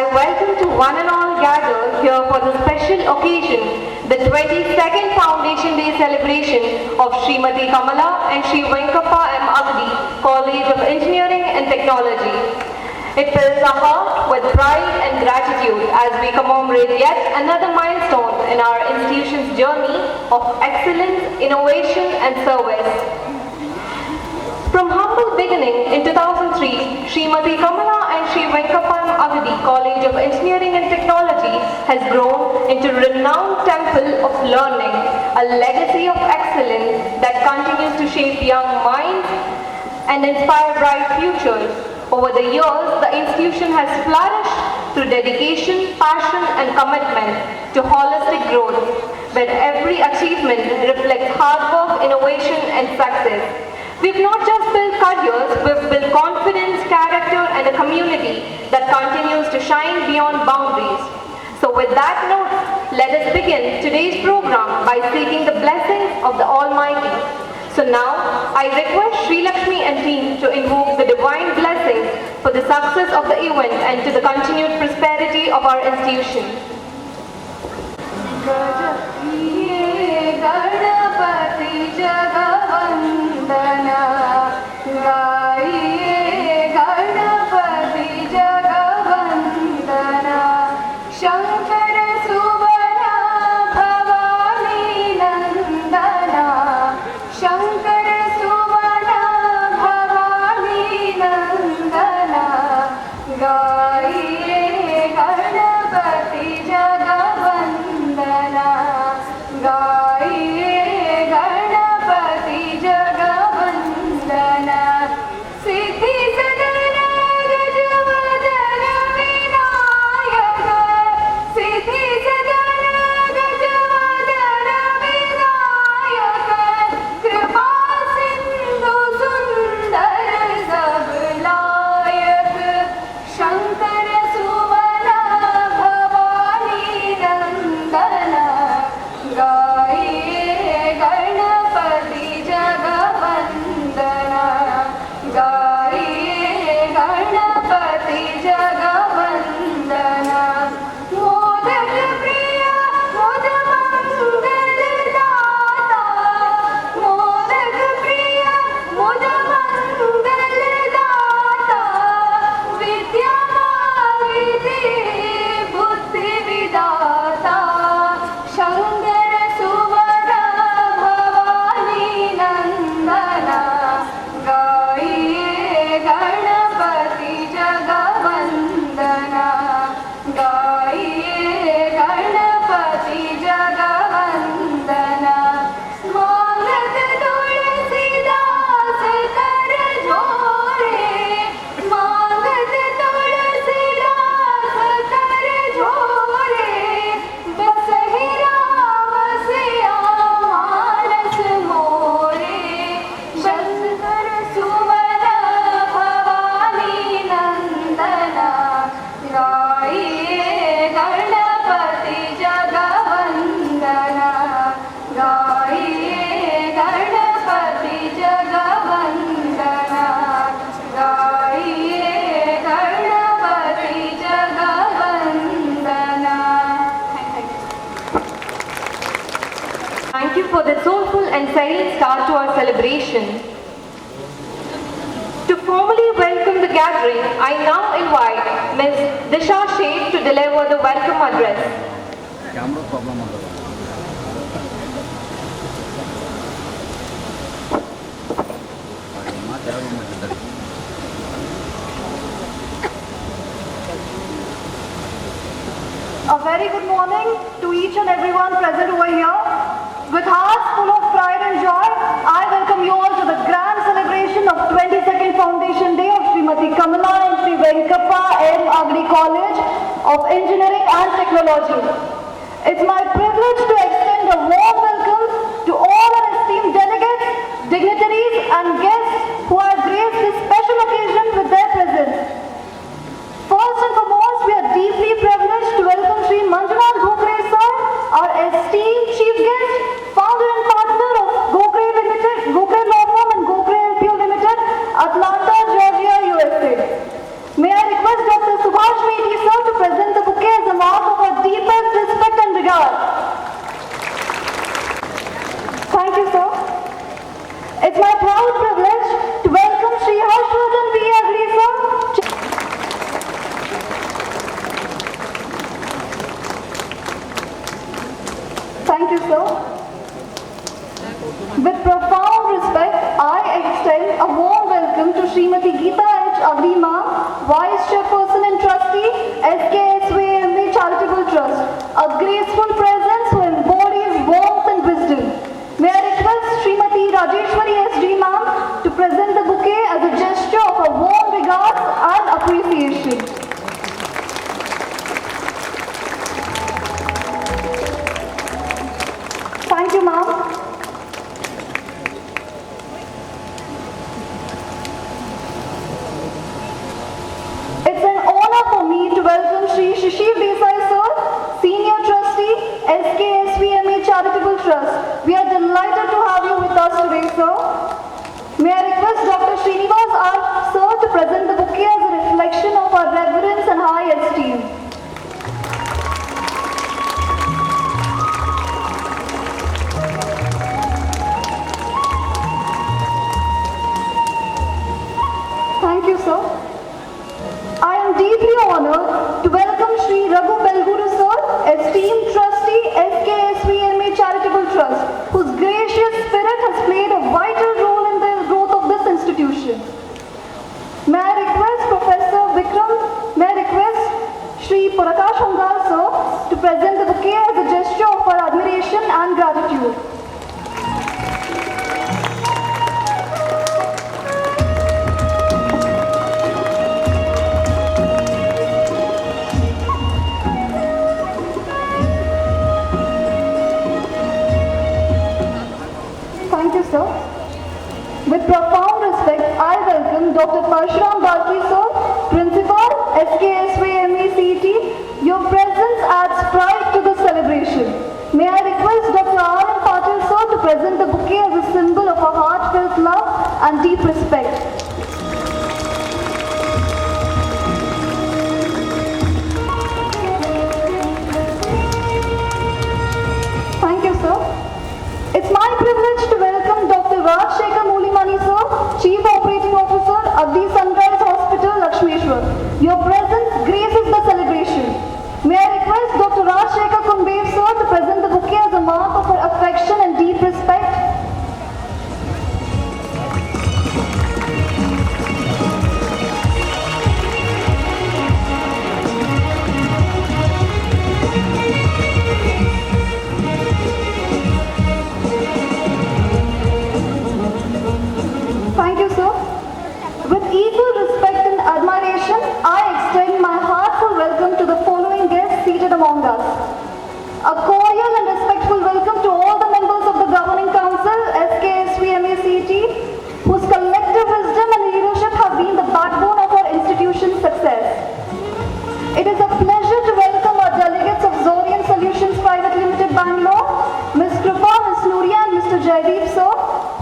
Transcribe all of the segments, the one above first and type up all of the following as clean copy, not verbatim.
I welcome to one and all gathered here for the special occasion, the 22nd Foundation Day celebration of Srimati Kamala and Sri Venkappa M. Agadi College of Engineering and Technology. It fills our heart with pride and gratitude as we commemorate yet another milestone in our institution's journey of excellence, innovation and service. From humble beginning in 2003, Srimati Kamala and Sri Venkappa M. Agadi College of Engineering and Technology has grown into a renowned temple of learning, a legacy of excellence that continues to shape young minds and inspire bright futures. Over the years, the institution has flourished through dedication, passion and commitment to holistic growth, where every achievement reflects hard work, innovation and success. We've not just built careers, we've built confidence, character and a community that continues to shine beyond boundaries. So with that note, let us begin today's program by seeking the blessings of the Almighty. So now, I request Sri Lakshmi and team to invoke the divine blessings for the success of the event and to the continued prosperity of our institution. Thank you for the soulful and serene start to our celebration. To formally welcome the gathering, I now invite Ms. Disha Sheth to deliver the welcome address. Camera problem. A very good morning to each and everyone present over here. With hearts full of pride and joy, I welcome you all to the grand celebration of 22nd Foundation Day of Srimati Kamala and Sri Venkappa M. Agadi College of Engineering and Technology. It's my privilege to extend a warm welcome to all our esteemed delegates, dignitaries and guests who have graced this special occasion with their presence. First and foremost, we are deeply privileged to welcome Sri Manjunath Gokre sir, our esteemed chief guest, founder and partner of Gokre Limited, Gokre Law Firm and Gokre LPO Limited, Atlanta, Georgia, USA. May I request Dr. Subhash Mehti sir to present Agni Ma'am, Vice Chairperson and Trustee, SKSVMA Charitable Trust, a graceful presence who embodies warmth and wisdom. May I request Srimati Rajeshwari SG Ma'am to present the bouquet as a gesture of a warm regards and appreciation. Thank you, ma'am. It's an honor for me to welcome Shri Shishir Desai Sir, Senior Trustee, SKSVMA Charitable Trust. We are delighted to have you with us today, sir. May I request Dr. Srinivas R. Sir to present the bouquet as a reflection of our reverence and high esteem. Thank you, sir. I am deeply honored to welcome Shri Raghu Belguru Sir, esteemed trustee, SKSVMA Charitable Trust, whose gracious spirit has played a vital role in the growth of this institution. May I request Professor Vikram, may I request Shri Prakash Hangal Sir to present the bouquet as a gesture of our admiration and gratitude. Thank you, sir. With profound respect, I welcome Dr. Parshuram Balki, sir, Principal, SKSVMA CET. Your presence adds pride to the celebration. May I request Dr. R. M. Patil, sir, to present the bouquet as a symbol of our heartfelt love and deep respect. Thank you, sir. It's my privilege to welcome Dr. Rajshekhar Moolimani, sir, Chief Operating Officer, Agni Sunrise Hospital, Lakshmeshwar. Your presence graces the celebration. May I request Dr. Rajshekhar Kunbev, sir, to present the bouquet as a mark of our affection and deep respect. Thank you, sir. With equal respect and admiration, I extend my heartfelt welcome to the following guests seated among us. A cordial and respectful welcome to all the members of the Governing Council, SKSVMA CET, whose collective wisdom and leadership have been the backbone of our institution's success. It is a pleasure to welcome our delegates of Zorian Solutions Private Limited, Bangalore, Ms. Kripa, Ms. Nuria and Mr. Jaideep, sir,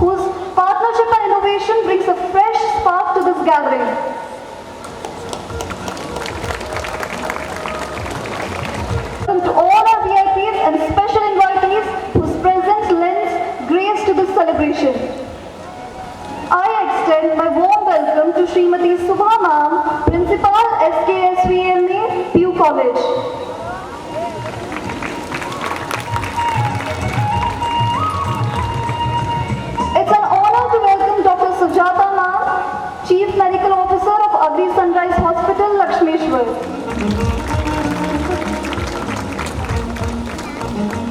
whose partnership and innovation brings a fresh spark to this gathering. Welcome to all our VIPs and special invitees whose presence lends grace to this celebration. I extend my warm welcome to Srimati Subha Ma'am, Principal, SKSVMA, PU College. It's an honor to welcome Dr. Sujata Ma'am, Chief Medical Officer of Agni Sunrise Hospital, Lakshmeshwar.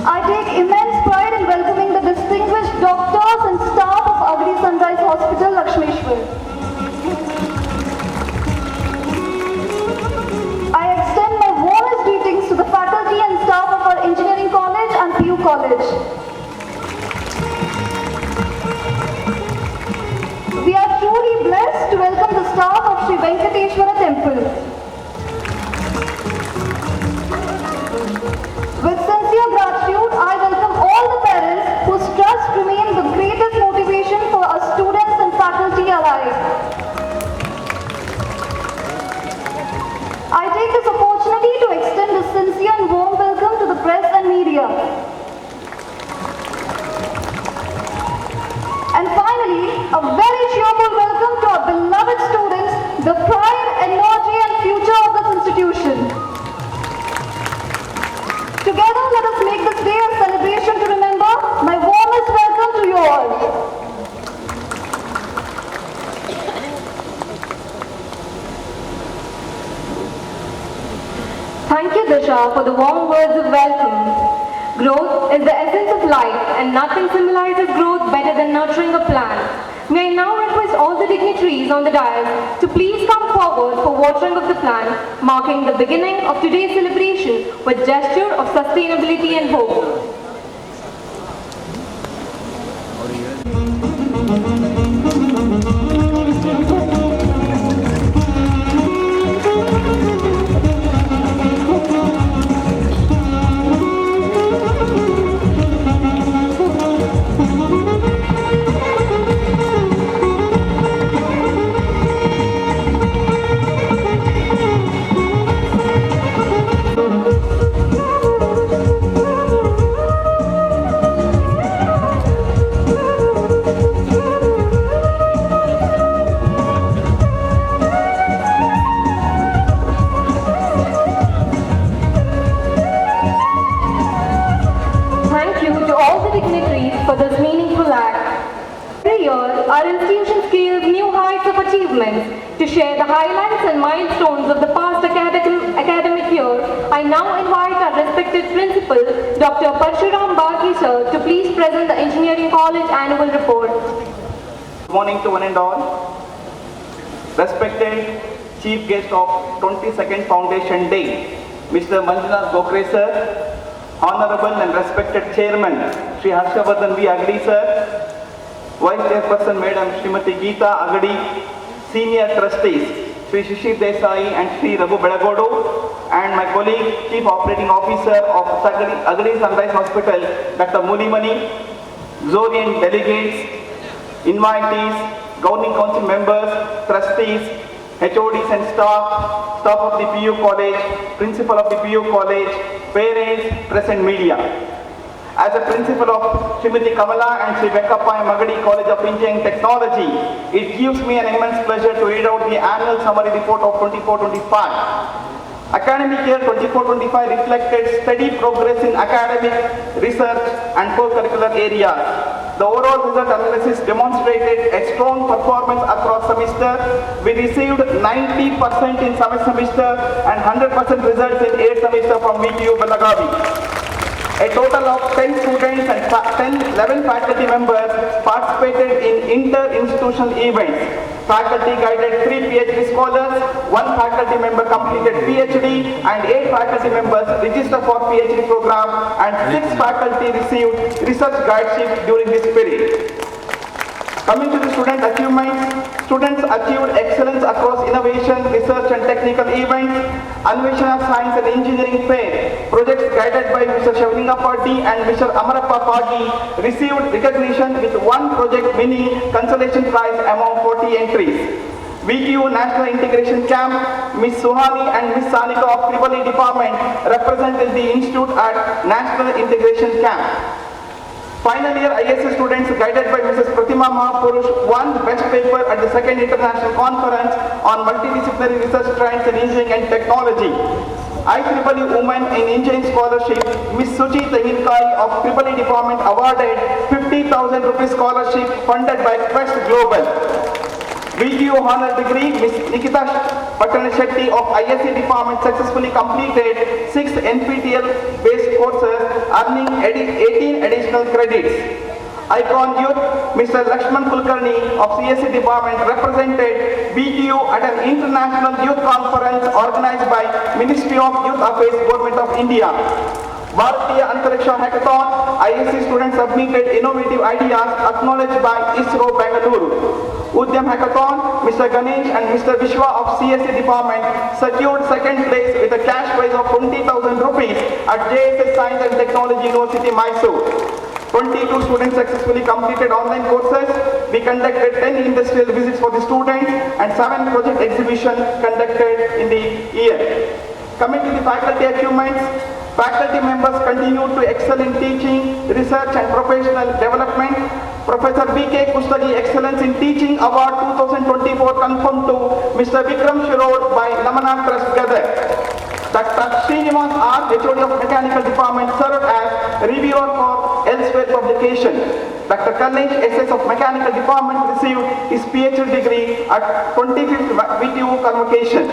I take immense pride in welcoming the distinguished doctors and staff of Agni Sunrise Hospital, Lakshmeshwar. I extend my warmest greetings to the faculty and staff of our Engineering College and PU College. We are truly blessed to welcome the staff of Sri Venkateshwara Temple. With sincere gratitude, I welcome Thank you, Disha, for the warm words of welcome. Growth is the essence of life, and nothing symbolizes growth better than nurturing a plant. May I now request all the dignitaries on the dais to please come forward for watering of the plant, marking the beginning of today's celebration with gesture of sustainability and hope. Thank you to all the dignitaries for this meaningful act. Every year, our institution scales new heights of achievements. To share the highlights and milestones of the past academic year, I now invite our respected principal, Dr. Parshuram Bharti sir, to please present the Engineering College Annual Report. Good morning to one and all. Respected Chief Guest of 22nd Foundation Day, Mr. Manjunath Gokre sir, Honorable and respected Chairman, Shri Harshavardhan V. Agadi sir, Vice Chairperson Madam Srimati Geeta Agadi, Senior Trustees, Shri Shishir Desai and Shri Raghu Bedagodu, and my colleague, Chief Operating Officer of Agadi Sunrise Hospital, Dr. Mulimani, Zorian delegates, invitees, governing council members, trustees, HODs and staff of the PU College, principal of the PU College, parents, press and media. As a principal of Srimati Kamala and Sri Venkappa Magadi College of Engineering Technology, it gives me an immense pleasure to read out the annual summary report of 24-25. Academic year 24-25 reflected steady progress in academic, research and co-curricular areas. The overall result analysis demonstrated a strong performance across semester. We received 90% in 7th semester and 100% results in 8th semester from VTU Belagavi. A total of 10 students and 11 faculty members participated in inter-institutional events. Faculty guided 3 PhD scholars, 1 faculty member completed PhD and 8 faculty members registered for PhD program and 6 faculty received research guideship during this period. Coming to the student achievements, students achieved excellence across innovation, research and technical events, Anveshana Science and Engineering Fair, projects guided by Mr. Shavlinga Party and Mr. Amarappa Party received recognition with 1 project mini consolation prize among 40 entries. VTU National Integration Camp, Ms. Suhani and Ms. Sanika of EEE Department represented the Institute at National Integration Camp. Final year ISS students guided by Mrs. Pratima Mahapurush won best paper at the 2nd International Conference on Multidisciplinary Research Trends in Engineering and Technology. IEEE Women in Engineering Scholarship, Ms. Suchi Tehilkai of EEE Department awarded 50,000 rupees scholarship funded by Quest Global. VTU Honor Degree, Ms. Nikita Pattanashetty of ISC Department successfully completed 6 NPTEL-based courses, earning 18 additional credits. Icon Youth, Mr. Lakshman Kulkarni of CSE Department represented VTU at an international youth conference organized by Ministry of Youth Affairs, Government of India. Bharatiya Antariksha Hackathon, ISC students submitted innovative ideas acknowledged by ISRO Bangalore. Udyam Hackathon, Mr. Ganesh and Mr. Vishwa of CSE Department secured 2nd place with a cash prize of 20,000 rupees at JSS Science and Technology University, Mysore. 22 students successfully completed online courses. We conducted 10 industrial visits for the students and 7 project exhibitions conducted in the year. Coming to the faculty achievements, faculty members continued to excel in teaching, research and professional development. Professor B.K. Kustagi Excellence in Teaching Award 2024 confirmed to Mr. Vikram Shirod by Lamana Trust Gadak. Dr. Srinivas R. HOD of Mechanical Department served as reviewer for elsewhere publication. Dr. Kallesh SS of Mechanical Department received his PhD degree at 25th VTU convocation.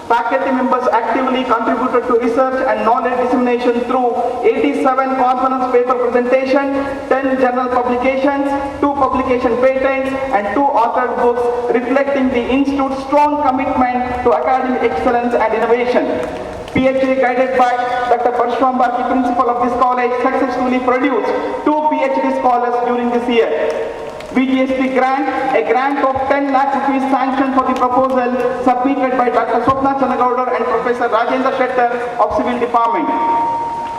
Faculty members actively contributed to research and knowledge dissemination through 87 conference paper presentation, 10 journal publications, 2 publication patents, and 2 authored books, reflecting the Institute's strong commitment to academic excellence and innovation. PhD guided by Dr. Parshram Bharti, principal of this college, successfully produced 2 PhD scholars during this year. BGSP grant, a grant of 10 lakh rupees sanctioned for the proposal submitted by Dr. Swapna Chanagaudar and Professor Rajendra Shettar of Civil Department.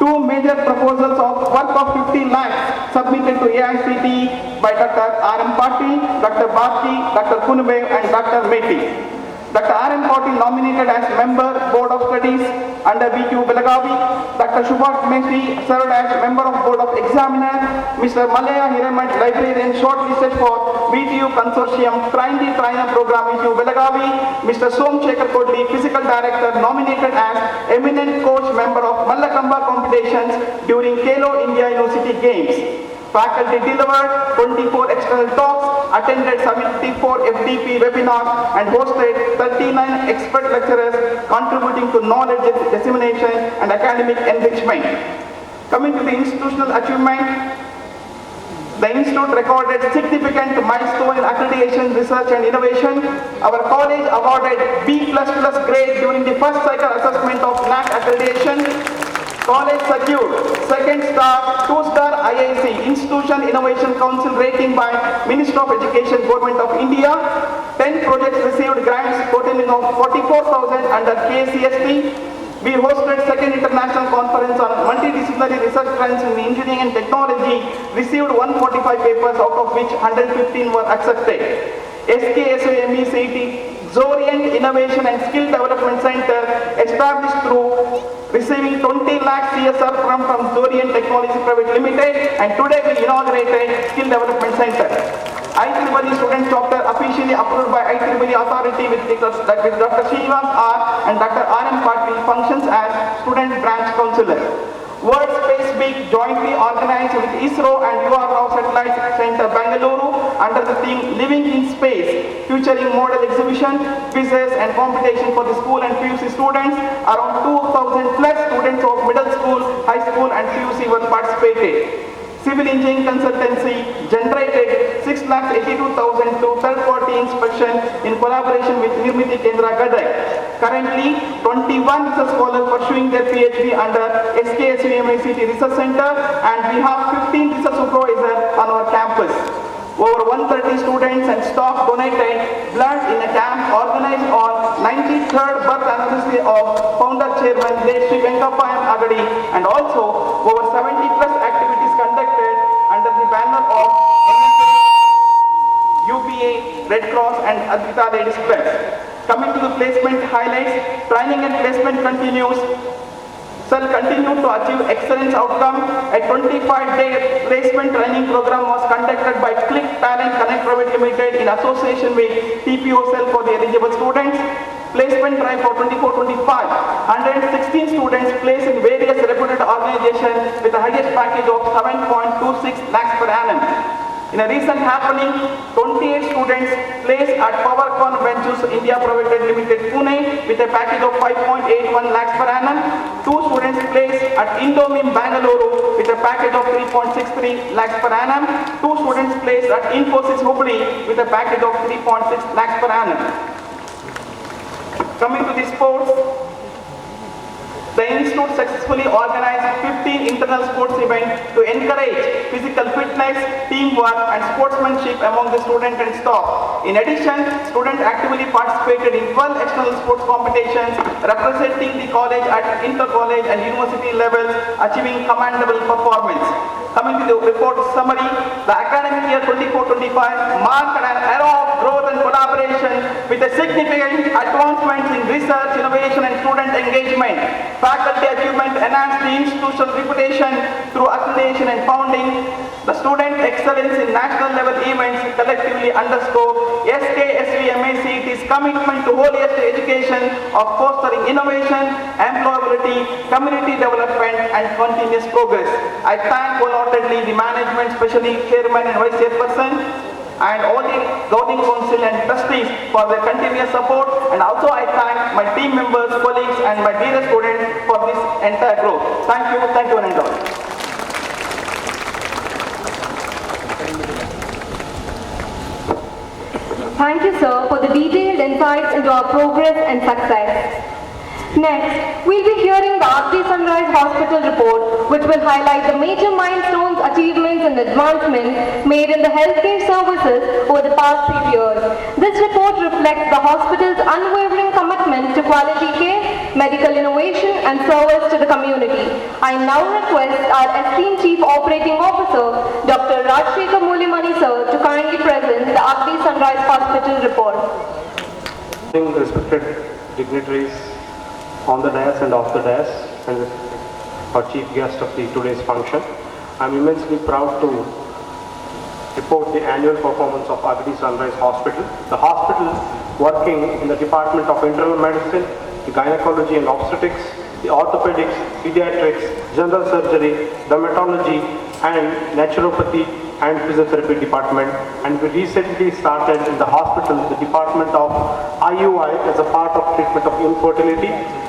2 major proposals of worth of 50 lakhs submitted to AICTE by Dr. R.M. Patil, Dr. Bharti, Dr. Kunubev and Dr. Meti. Dr. R.M. Patil nominated as member Board of Studies under BQ Belagavi. Dr. Subhash Mesi served as member of Board of Examiner. Mr. Malaya Hiramat, librarian, shortlisted for BTU Consortium Train Trainer Program BTU Belagavi. Mr. Som Shekhar Kodli, Physical Director, nominated as eminent coach member of Mallakamba competitions during Kelo India University Games. Faculty delivered 24 external talks, attended 74 FDP webinars and hosted 39 expert lecturers contributing to knowledge dissemination and academic enrichment. Coming to the institutional achievement, the Institute recorded significant milestone in accreditation, research and innovation. Our college awarded B++ grade during the first cycle assessment of NAC accreditation. College secured second star, 2-star IIC, Institution Innovation Council rating by Ministry of Education, Government of India. 10 projects received grants totaling of 44,000 under KCST. We hosted second international conference on multidisciplinary research trends in engineering and technology, received 145 papers out of which 115 were accepted. SKSAME CET Zorient Innovation and Skill Development Center established through receiving 20 lakh CSR from Zorient Technology Private Limited, and today we inaugurated Skill Development Center. IEEE student chapter officially approved by IEEE authority with Dr. Srinivas R and Dr. R.M. Patil functions as student branch counselor. World Space Week jointly organized with ISRO and UR Rao Satellite Center Bangalore under the theme Living in Space, featuring model exhibition, quizzes and competition for the school and PUC students. Around 2,000 plus students of middle school, high school and PUC were participated. Civil engineering consultancy generated 6,82,000 through third-party inspection in collaboration with Nirmiti Kendra Gadak. Currently, 21 research scholars pursuing their PhD under SKSUMICT Research Center, and we have 15 research supervisors on our campus. Over 130 students and staff donated blood in a camp organized on 93rd birth anniversary of founder chairman late Sri Venkappa M. Agadi, and also over 70 plus activities conducted under the banner of NSA, UPA, Red Cross and Advita Ladies Club. Coming to the placement highlights, training and placement continues. Shall continue to achieve excellence outcome. A 25-day placement training program was conducted by Click Talent Connect Private Limited in association with TPO Cell for the eligible students. Placement drive for 24-25. 116 students placed in various reputed organizations with the highest package of 7.26 lakhs per annum. In a recent happening, 28 students placed at PowerCon Ventures India Private Limited Pune with a package of 5.81 lakhs per annum. 2 students placed at Indomim Bangalore with a package of 3.63 lakhs per annum. 2 students placed at Infosys Hubli with a package of 3.6 lakhs per annum. Coming to the sports, the Institute successfully organized 15 internal sports events to encourage physical fitness, teamwork and sportsmanship among the students and staff. In addition, students actively participated in 12 external sports competitions representing the college at inter-college and university levels, achieving commendable performance. Coming to the report summary, the academic year 24-25 marked an era of growth and collaboration with a significant advancements in research, innovation and student engagement. Faculty achievement enhanced the institutional reputation through accreditation and founding. The student excellence in national level events collectively underscore SKSVMACT's commitment to holiest education of fostering innovation, employability, community development and continuous progress. I thank wholeheartedly the management, especially chairman and vice chairperson, and all the governing council and trustees for their continuous support, and also I thank my team members, colleagues and my dear students for this entire growth. Thank you one and all. Thank you, sir, for the detailed insights into our progress and success. Next, we'll be hearing the Agdi Sunrise Hospital report, which will highlight the major milestones, achievements and advancements made in the healthcare services over the past few years. This report reflects the hospital's unwavering commitment to quality care, medical innovation and service to the community. I now request our esteemed Chief Operating Officer, Dr. Rajshekhar Mulimani sir, to kindly present the Agdi Sunrise Hospital report. Respected dignitaries on the dais and off the dais, and our chief guest of today's function, I'm immensely proud to report the annual performance of Agdi Sunrise Hospital. The hospital working in the Department of Internal Medicine, the Gynecology and Obstetrics, the Orthopedics, Pediatrics, General Surgery, Dermatology and Naturopathy and Physiotherapy Department, and we recently started in the hospital the Department of IUI as a part of treatment of infertility,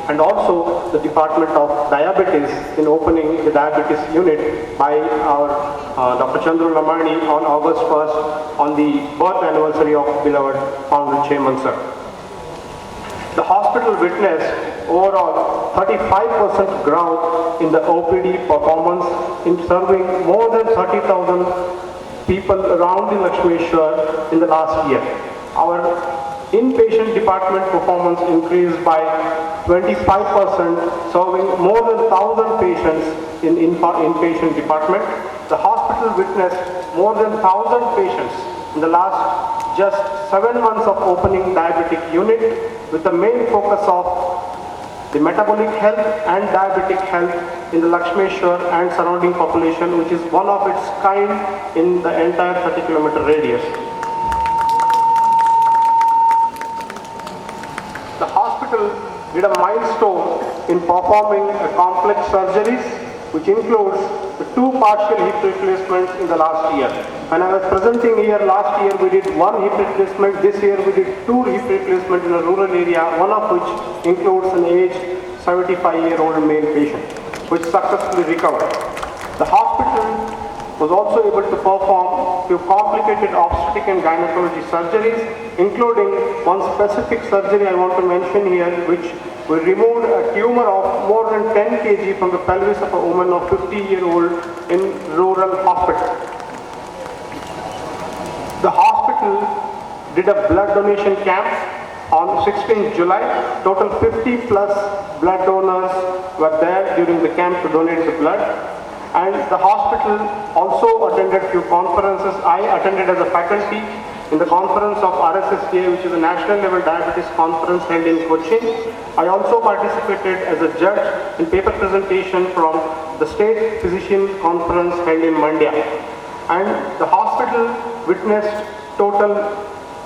and also the Department of Diabetes in opening the diabetes unit by our Dr. Chandru Lamani on August 1st on the birth anniversary of beloved Honorable Chairman sir. The hospital witnessed overall 35% growth in the OPD performance in serving more than 30,000 people around the Lakshmeshwar in the last year. Our inpatient department performance increased by 25%, serving more than 1,000 patients in inpatient department. The hospital witnessed more than 1,000 patients in the last just 7 months of opening diabetic unit, with the main focus of the metabolic health and diabetic health in the Lakshmeshwar and surrounding population, which is one of its kind in the entire 30-kilometer radius. The hospital did a milestone in performing a complex surgeries, which includes the 2 partial hip replacements in the last year. When I was presenting here last year, we did 1 hip replacement. This year we did 2 hip replacements in a rural area, one of which includes an aged 75-year-old male patient, which successfully recovered. The hospital was also able to perform few complicated obstetric and gynecology surgeries, including one specific surgery I want to mention here, which we removed a tumor of more than 10 kg from the pelvis of a woman of 50-year-old in rural hospital. The hospital did a blood donation camp on 16th July. Total 50 plus blood donors were there during the camp to donate the blood. And the hospital also attended few conferences. I attended as a faculty in the conference of RSSDA, which is a national level diabetes conference held in Cochin. I also participated as a judge in paper presentation from the state physician conference held in Mandya. And the hospital witnessed total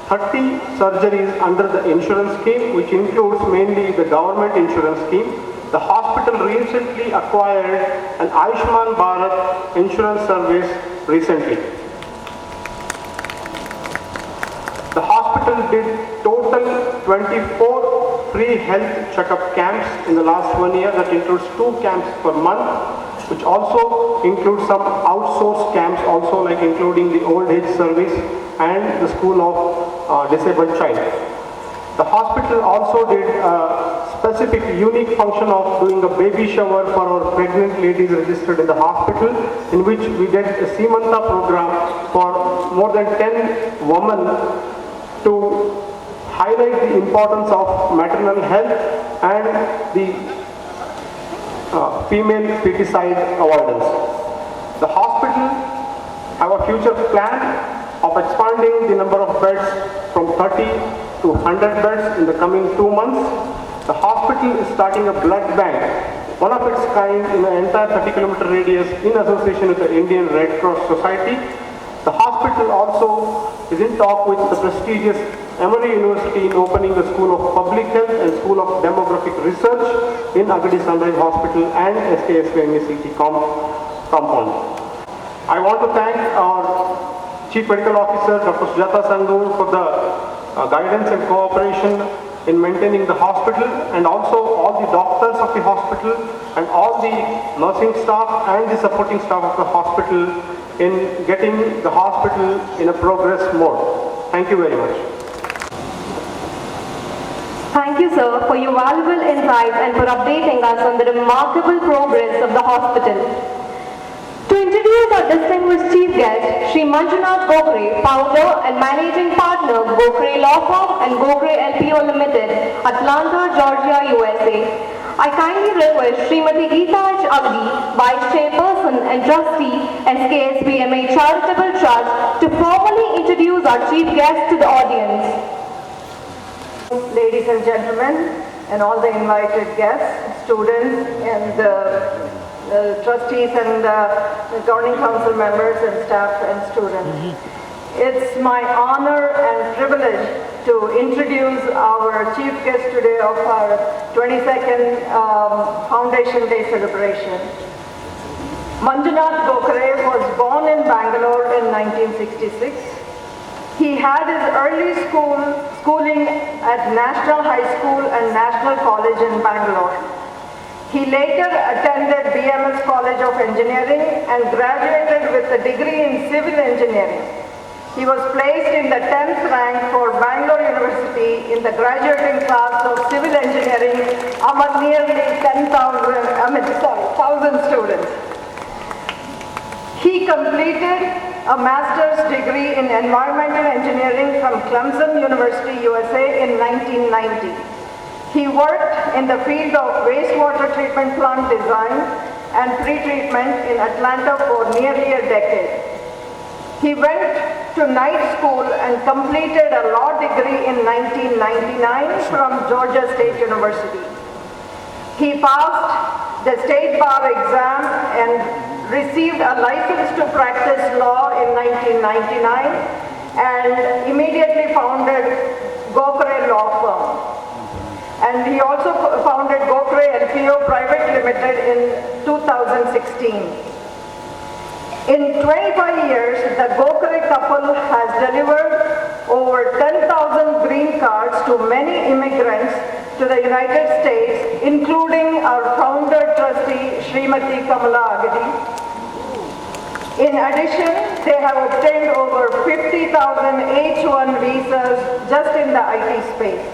30 surgeries under the insurance scheme, which includes mainly the government insurance scheme. The hospital recently acquired an Ayushman Bharat insurance service recently. The hospital did total 24 free health checkup camps in the last 1 year. That includes 2 camps per month, which also includes some outsourced camps also, like including the old age service and the school of disabled child. The hospital also did a specific unique function of doing a baby shower for our pregnant ladies registered in the hospital, in which we did a Simanta program for more than 10 women to highlight the importance of maternal health and the female feticide avoidance. The hospital have a future plan of expanding the number of beds from 30 to 100 beds in the coming 2 months. The hospital is starting a blood bank, one of its kind in the entire 30-kilometer radius in association with the Indian Red Cross Society. The hospital also is in talk with the prestigious Emory University in opening the School of Public Health and School of Demographic Research in Agadi Sunrise Hospital and SKSV compound. I want to thank our Chief Medical Officer Dr. Sujata Sanghu for the guidance and cooperation in maintaining the hospital, and also all the doctors of the hospital and all the nursing staff and the supporting staff of the hospital in getting the hospital in a progress mode. Thank you very much. Thank you, sir, for your valuable insights and for updating us on the remarkable progress of the hospital. To introduce our distinguished chief guest, Shri Manjunath Gokre, founder and managing partner, Gokre Law Firm and Gokre LPO Limited, Atlanta, Georgia, USA. I kindly request Srimati Geeta H. Agdi, Vice Chairperson and Trustee, SKSBMA Charitable Trust, to formally introduce our chief guest to the audience. Ladies and gentlemen, and all the invited guests, students, and trustees and the governing council members and staff and students. It's my honor and privilege to introduce our chief guest today of our 22nd Foundation Day celebration. Manjunath Gokre was born in Bangalore in 1966. He had his early schooling at National High School and National College in Bangalore. He later attended BMS College of Engineering and graduated with a degree in civil engineering. He was placed in the 10th rank for Bangalore University in the graduating class of civil engineering among nearly 1,000 students. He completed a master's degree in environmental engineering from Clemson University, USA in 1990. He worked in the field of wastewater treatment plant design and pre-treatment in Atlanta for nearly a decade. He went to night school and completed a law degree in 1999 from Georgia State University. He passed the state bar exam and received a license to practice law in 1999 and immediately founded Gokre Law Firm. And he also founded Gokre LPO Private Limited in 2016. In 25 years, the Gokre couple has delivered over 10,000 green cards to many immigrants to the United States, including our founder trustee, Srimati Kamala Agadi. In addition, they have obtained over 50,000 H-1 visas just in the IT space.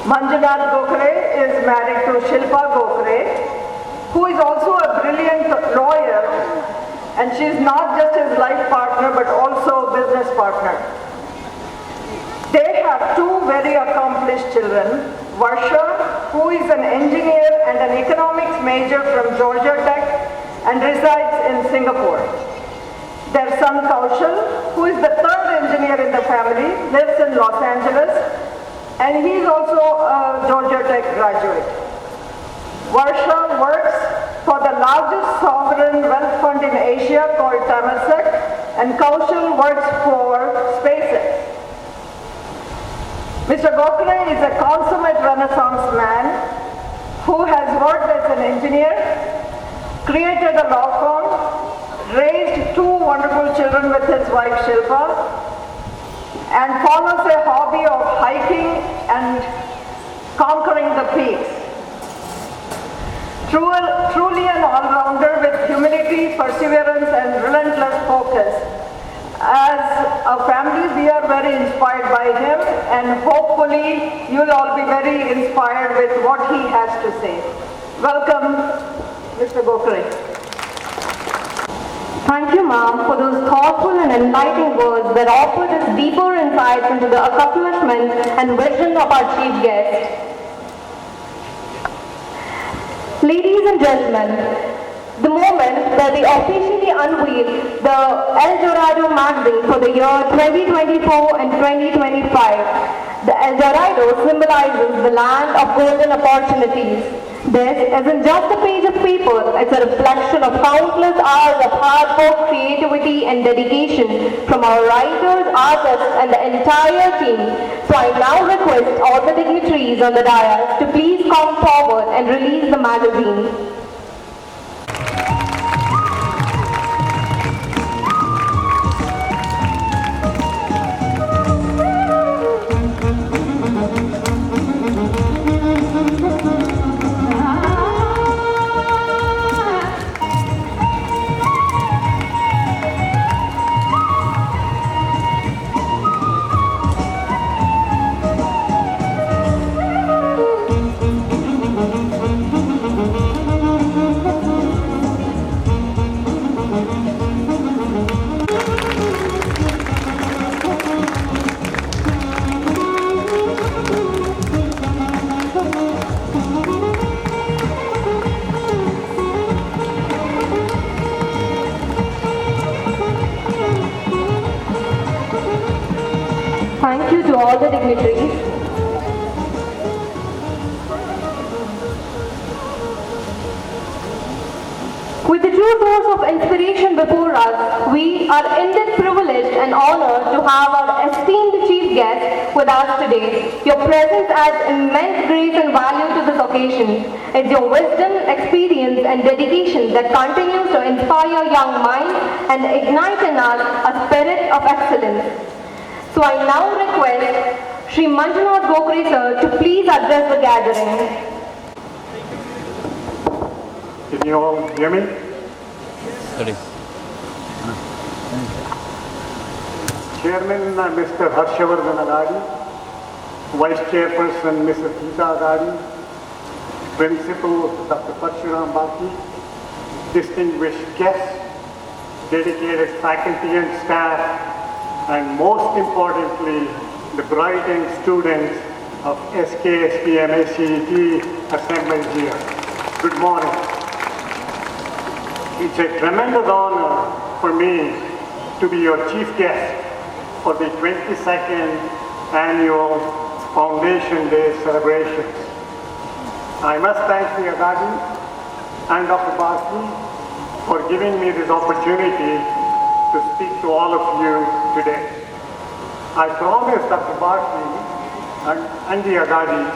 Manjunath Gokre is married to Shilpa Gokre, who is also a brilliant lawyer, and she is not just his life partner but also business partner. They have two very accomplished children, Varsha, who is an engineer and an economics major from Georgia Tech and resides in Singapore. Their son Kaushal, who is the third engineer in the family, lives in Los Angeles, and he is also a Georgia Tech graduate. Varsha works for the largest sovereign wealth fund in Asia called Temasek, and Kaushal works for SpaceX. Mr. Gokre is a consummate Renaissance man who has worked as an engineer, created a law firm, raised two wonderful children with his wife Shilpa, and follows a hobby of hiking and conquering the peaks. Truly an all-rounder with humility, perseverance, and relentless focus. As a family, we are very inspired by him, and hopefully you'll all be very inspired with what he has to say. Welcome, Mr. Gokre. Thank you, ma'am, for those thoughtful and enlightening words that offered us deeper insights into the accomplishments and vision of our chief guest. Ladies and gentlemen, the moment that they officially unveiled the El Dorado magazine for the year 2024 and 2025, the El Dorado symbolizes the land of golden opportunities. This isn't just a page of paper, it's a reflection of countless hours of hard work, creativity and dedication from our writers, artists and the entire team. So I now request all the dignitaries on the dais to please come forward and release the magazine. inspiration before us, we are indeed privileged and honored to have our esteemed chief guest with us today. Your presence adds immense grace and value to this occasion. It's your wisdom, experience and dedication that continues to inspire young minds and ignite in us a spirit of excellence. So I now request Shri Manjunath Gokre sir to please address the gathering. Can you all hear me? Study. Chairman Mr. Harshavardhan Agadi, Vice Chairperson Mrs. Geeta Agadi, Principal Dr. Parshuram Baki, distinguished guests, dedicated faculty and staff, and most importantly, the bright students of SKSPM ACET assembled here. Good morning. It's a tremendous honor for me to be your chief guest for the 22nd annual Foundation Day celebrations. I must thank the Agadi and Dr. Baki for giving me this opportunity to speak to all of you today. I promised Dr. Baki and the Agadis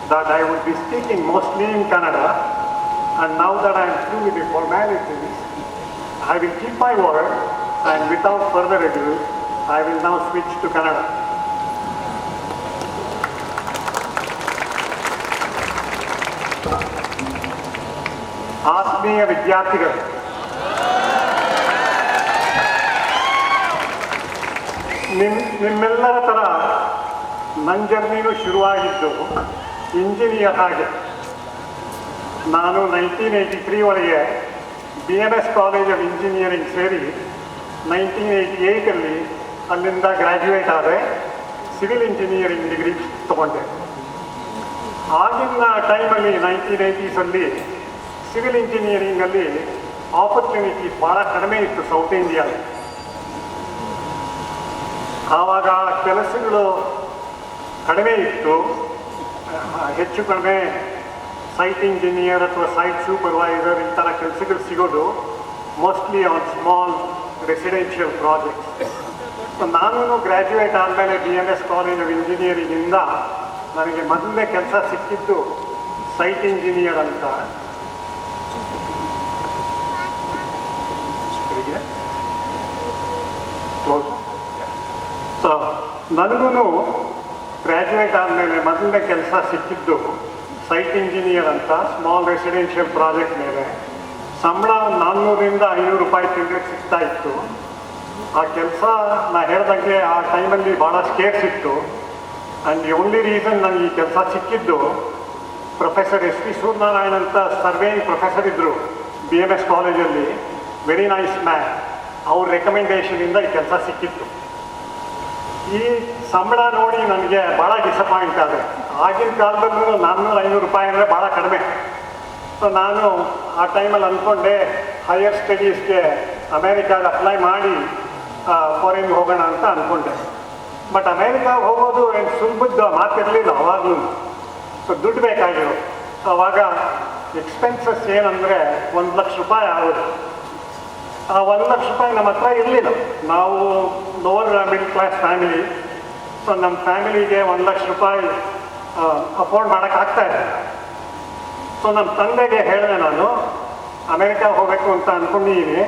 that I would be speaking mostly in Kannada, and now that I am through with the formalities, I will keep my word, and without further ado, I will now switch to Kannada. ಆತ್ಮೀಯ ವಿದ್ಯಾರ್ಥಿಗಳು, ನಿಮ್ಮೆಲ್ಲರ ಥರ ನನ್ನ ಜರ್ನಿನೂ ಶುರುವಾಗಿದ್ದು engineer ಹಾಗೆ. ನಾನು 1983 ಒಳಗೆ BMS college of engineering ಸೇರಿ 1988ಅಲ್ಲಿ ಅಲ್ಲಿಂದ ಗ್ರ್ಯಾಜುಯೇಟ್ ಆದರೆ ಸಿವಿಲ್ ಇಂಜಿನಿಯರಿಂಗ್ ಡಿಗ್ರಿ ತಗೊಂಡೆ. ಆಗಿನ ಟೈಮಲ್ಲಿ 1980s ಸಿವಿಲ್ ಇಂಜಿನಿಯರಿಂಗಲ್ಲಿ ಆಪರ್ಚುನಿಟಿ ಭಾಳ ಕಡಿಮೆ ಇತ್ತು ಸೌತ್ ಇಂಡಿಯಾದಲ್ಲಿ. ಆವಾಗ ಕೆಲಸಗಳು ಕಡಿಮೆ ಇತ್ತು, ಹೆಚ್ಚು ಕಡಿಮೆ ಸೈಟ್ ಇಂಜಿನಿಯರ್ ಅಥವಾ ಸೈಟ್ ಸೂಪರ್ವೈಸರ್ ಈ ಥರ ಕೆಲಸಗಳು ಸಿಗೋದು mostly on small residential projects. ನಾನು ಗ್ರ್ಯಾಜುಯೇಟ್ ಆದಮೇಲೆ BMS ಕಾಲೇಜ್ ಆಫ್ ಇಂಜಿನಿಯರಿಂಗಿಂದ ನನಗೆ ಮೊದಲನೇ ಕೆಲಸ ಸಿಕ್ಕಿದ್ದು ಸೈಟ್ ಇಂಜಿನಿಯರ್ ಅಂತ. ಸೊ ನನಗೂ ಗ್ರ್ಯಾಜುಯೇಟ್ ಆದಮೇಲೆ ಮೊದಲನೇ ಕೆಲಸ ಸಿಕ್ಕಿದ್ದು ಸೈಟ್ ಇಂಜಿನಿಯರ್ ಅಂತ ಸ್ಮಾಲ್ ರೆಸಿಡೆನ್ಷಿಯಲ್ ಪ್ರಾಜೆಕ್ಟ್ ಮೇಲೆ. ಸಂಬಳ 400ರಿಂದ 500 ರೂಪಾಯಿ ತಿಂಗಳಿಗೆ ಸಿಗ್ತಾ ಇತ್ತು. ಆ ಕೆಲಸ ನಾ ಹೇಳ್ದಂಗೆ ಆ ಟೈಮಲ್ಲಿ ಭಾಳ ಸ್ಕೇರ್ಸ್ ಇತ್ತು. ಆ್ಯಂಡ್ ದಿ ಓನ್ಲಿ ರೀಸನ್ ನನಗೆ ಈ ಕೆಲಸ ಸಿಕ್ಕಿದ್ದು ಪ್ರೊಫೆಸರ್ SP ಸೂರ್ಯನಾರಾಯಣ್ ಅಂತ ಸರ್ವೇಯಿಂಗ್ ಪ್ರೊಫೆಸರ್ ಇದ್ದರು BMS ಕಾಲೇಜಲ್ಲಿ, ವೆರಿ ನೈಸ್ ಮ್ಯಾನ್. ಅವ್ರ ರೆಕಮೆಂಡೇಷನಿಂದ ಈ ಕೆಲಸ ಸಿಕ್ಕಿತ್ತು. ಈ ಸಂಬಳ ನೋಡಿ ನನಗೆ ಭಾಳ ಡಿಸಪಾಯಿಂಟ್ ಆದೆ. ಆಗಿನ ಕಾಲದಲ್ಲೂ 400-500 ರೂಪಾಯಿ ಅಂದರೆ ಭಾಳ ಕಡಿಮೆ. ಸೊ ನಾನು ಆ ಟೈಮಲ್ಲಿ ಅಂದ್ಕೊಂಡೆ ಹೈಯರ್ ಸ್ಟಡೀಸ್ಗೆ ಅಮೇರಿಕಾಗೆ ಅಪ್ಲೈ ಮಾಡಿ ಫಾರಿನ್ ಹೋಗೋಣ ಅಂತ ಅಂದ್ಕೊಂಡೆ. ಬಟ್ ಅಮೇರಿಕಾಗೆ ಹೋಗೋದು ಏನು ಸುಲಭದ ಮಾತಿರಲಿಲ್ಲ ಅವಾಗಲೂ. ಸೊ ದುಡ್ಡು ಬೇಕಾಗಿರೋದು. ಅವಾಗ ಎಕ್ಸ್ಪೆನ್ಸಸ್ ಏನಂದರೆ 1 ಲಕ್ಷ ರೂಪಾಯಿ ಆಗೋದು. ಆ 1 ಲಕ್ಷ ರೂಪಾಯಿ ನಮ್ಮ ಹತ್ರ ಇರಲಿಲ್ಲ. ನಾವು lower middle class family. So ನಮ್ಮ ಫ್ಯಾಮಿಲಿಗೆ 1 ಲಕ್ಷ ರೂಪಾಯಿ ಅಫೋರ್ಡ್ ಮಾಡೋಕ್ಕಾಗ್ತಾ ಇದೆ. ಸೊ ನಮ್ಮ ತಂದೆಗೆ ಹೇಳಿದೆ, ನಾನು ಅಮೇರಿಕಾಗೆ ಹೋಗಬೇಕು ಅಂತ ಅಂದ್ಕೊಂಡಿದ್ದೀನಿ,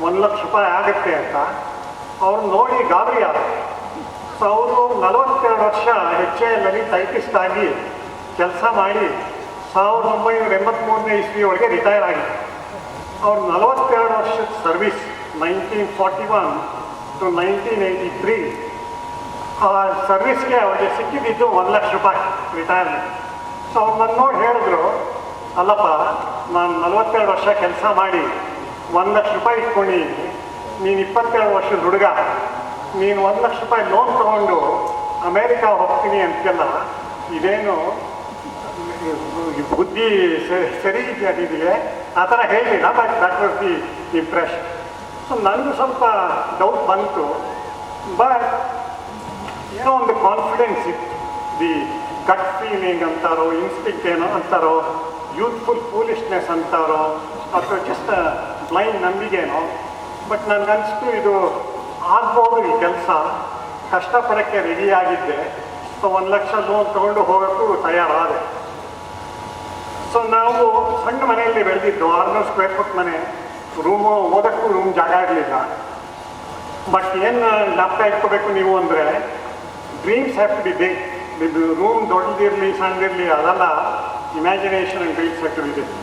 1 ಲಕ್ಷ ರೂಪಾಯಿ ಆಗುತ್ತೆ ಅಂತ. ಅವ್ರು ನೋಡಿ ಗಾಬರಿ ಆದ. ಸೊ ಅವರು 42 ವರ್ಷ HAL ಟೈಪಿಸ್ಟ್ ಆಗಿ ಕೆಲಸ ಮಾಡಿ 1983ನೇ ಇಸ್ವಿ ರಿಟೈರ್ ಆಗಿತ್ತು. ಅವ್ರು 42 ವರ್ಷದ ಸರ್ವಿಸ್ 1941 to 1983 ಆ ಸರ್ವಿಸ್ಗೆ ಅವ್ರಿಗೆ ಸಿಕ್ಕಿದ್ದು 1 ಲಕ್ಷ ರೂಪಾಯಿ ರಿಟೈರ್ಮೆಂಟ್. ಸೊ ಅವ್ರು ನನ್ನ ನೋಡಿ ಹೇಳಿದ್ರು, ಅಲ್ಲಪ್ಪ ನಾನು 42 ವರ್ಷ ಕೆಲಸ ಮಾಡಿ 1 ಲಕ್ಷ ರೂಪಾಯಿ ಇಟ್ಕೊಂಡಿದ್ದೀನಿ, ನೀನು 22 ವರ್ಷದ ಹುಡುಗ, ನೀನು 1 ಲಕ್ಷ ರೂಪಾಯಿ ಲೋನ್ ತೊಗೊಂಡು ಅಮೇರಿಕಾ ಹೋಗ್ತೀನಿ ಅಂತೆಲ್ಲ, ಇದೇನು ಬುದ್ಧಿ ಸರಿ ಇದೆಯಾ ನಿನಗೆ? ಆ ಥರ ಹೇಳಿಲ್ಲ. But that was the impression. So ನನಗೂ ಸ್ವಲ್ಪ ಡೌಟ್ ಬಂತು. ಬಟ್ ಏನೋ ಒಂದು ಕಾನ್ಫಿಡೆನ್ಸ್ ಇತ್ತು. ದಿ ಗಟ್ ಫೀಲಿಂಗ್ ಅಂತಾರೋ, ಇನ್ಸ್ಟಿಂಕ್ಟ್ ಏನೋ ಅಂತಾರೋ, ಯೂತ್ಫುಲ್ ಫೂಲಿಶ್ನೆಸ್ ಅಂತಾರೋ, ಅಥವಾ ಜಸ್ಟ್ ಬ್ಲೈಂಡ್ ನಂಬಿಕೆನೋ. ಬಟ್ ನನಗನ್ನಿಸ್ತು ಇದು ಆಗ್ಬೋದು ಈ ಕೆಲಸ, ಕಷ್ಟಪಡೋಕ್ಕೆ ರೆಡಿಯಾಗಿದ್ದೆ. ಸೊ 1 ಲಕ್ಷ ಲೋನ್ ತೊಗೊಂಡು ಹೋಗೋಕ್ಕೂ ತಯಾರಾದೆ. ಸೊ ನಾವು ಸಣ್ಣ ಮನೆಯಲ್ಲಿ ಬೆಳೆದಿದ್ದು, 600 ಸ್ಕ್ವೇರ್ ಫುಟ್ ಮನೆ, ರೂಮು ಓದೋಕ್ಕೂ ರೂಮ್ ಜಾಗ ಇರಲಿಲ್ಲ. ಬಟ್ ಏನು ಜ್ಞಾಪಕ ಇಟ್ಕೋಬೇಕು ನೀವು ಅಂದರೆ, dreams have to be big. ಇದು ರೂಮ್ ದೊಡ್ಡದಿರಲಿ ಸಣ್ಣದಿರಲಿ ಅದೆಲ್ಲ imagination and dreams have to be big.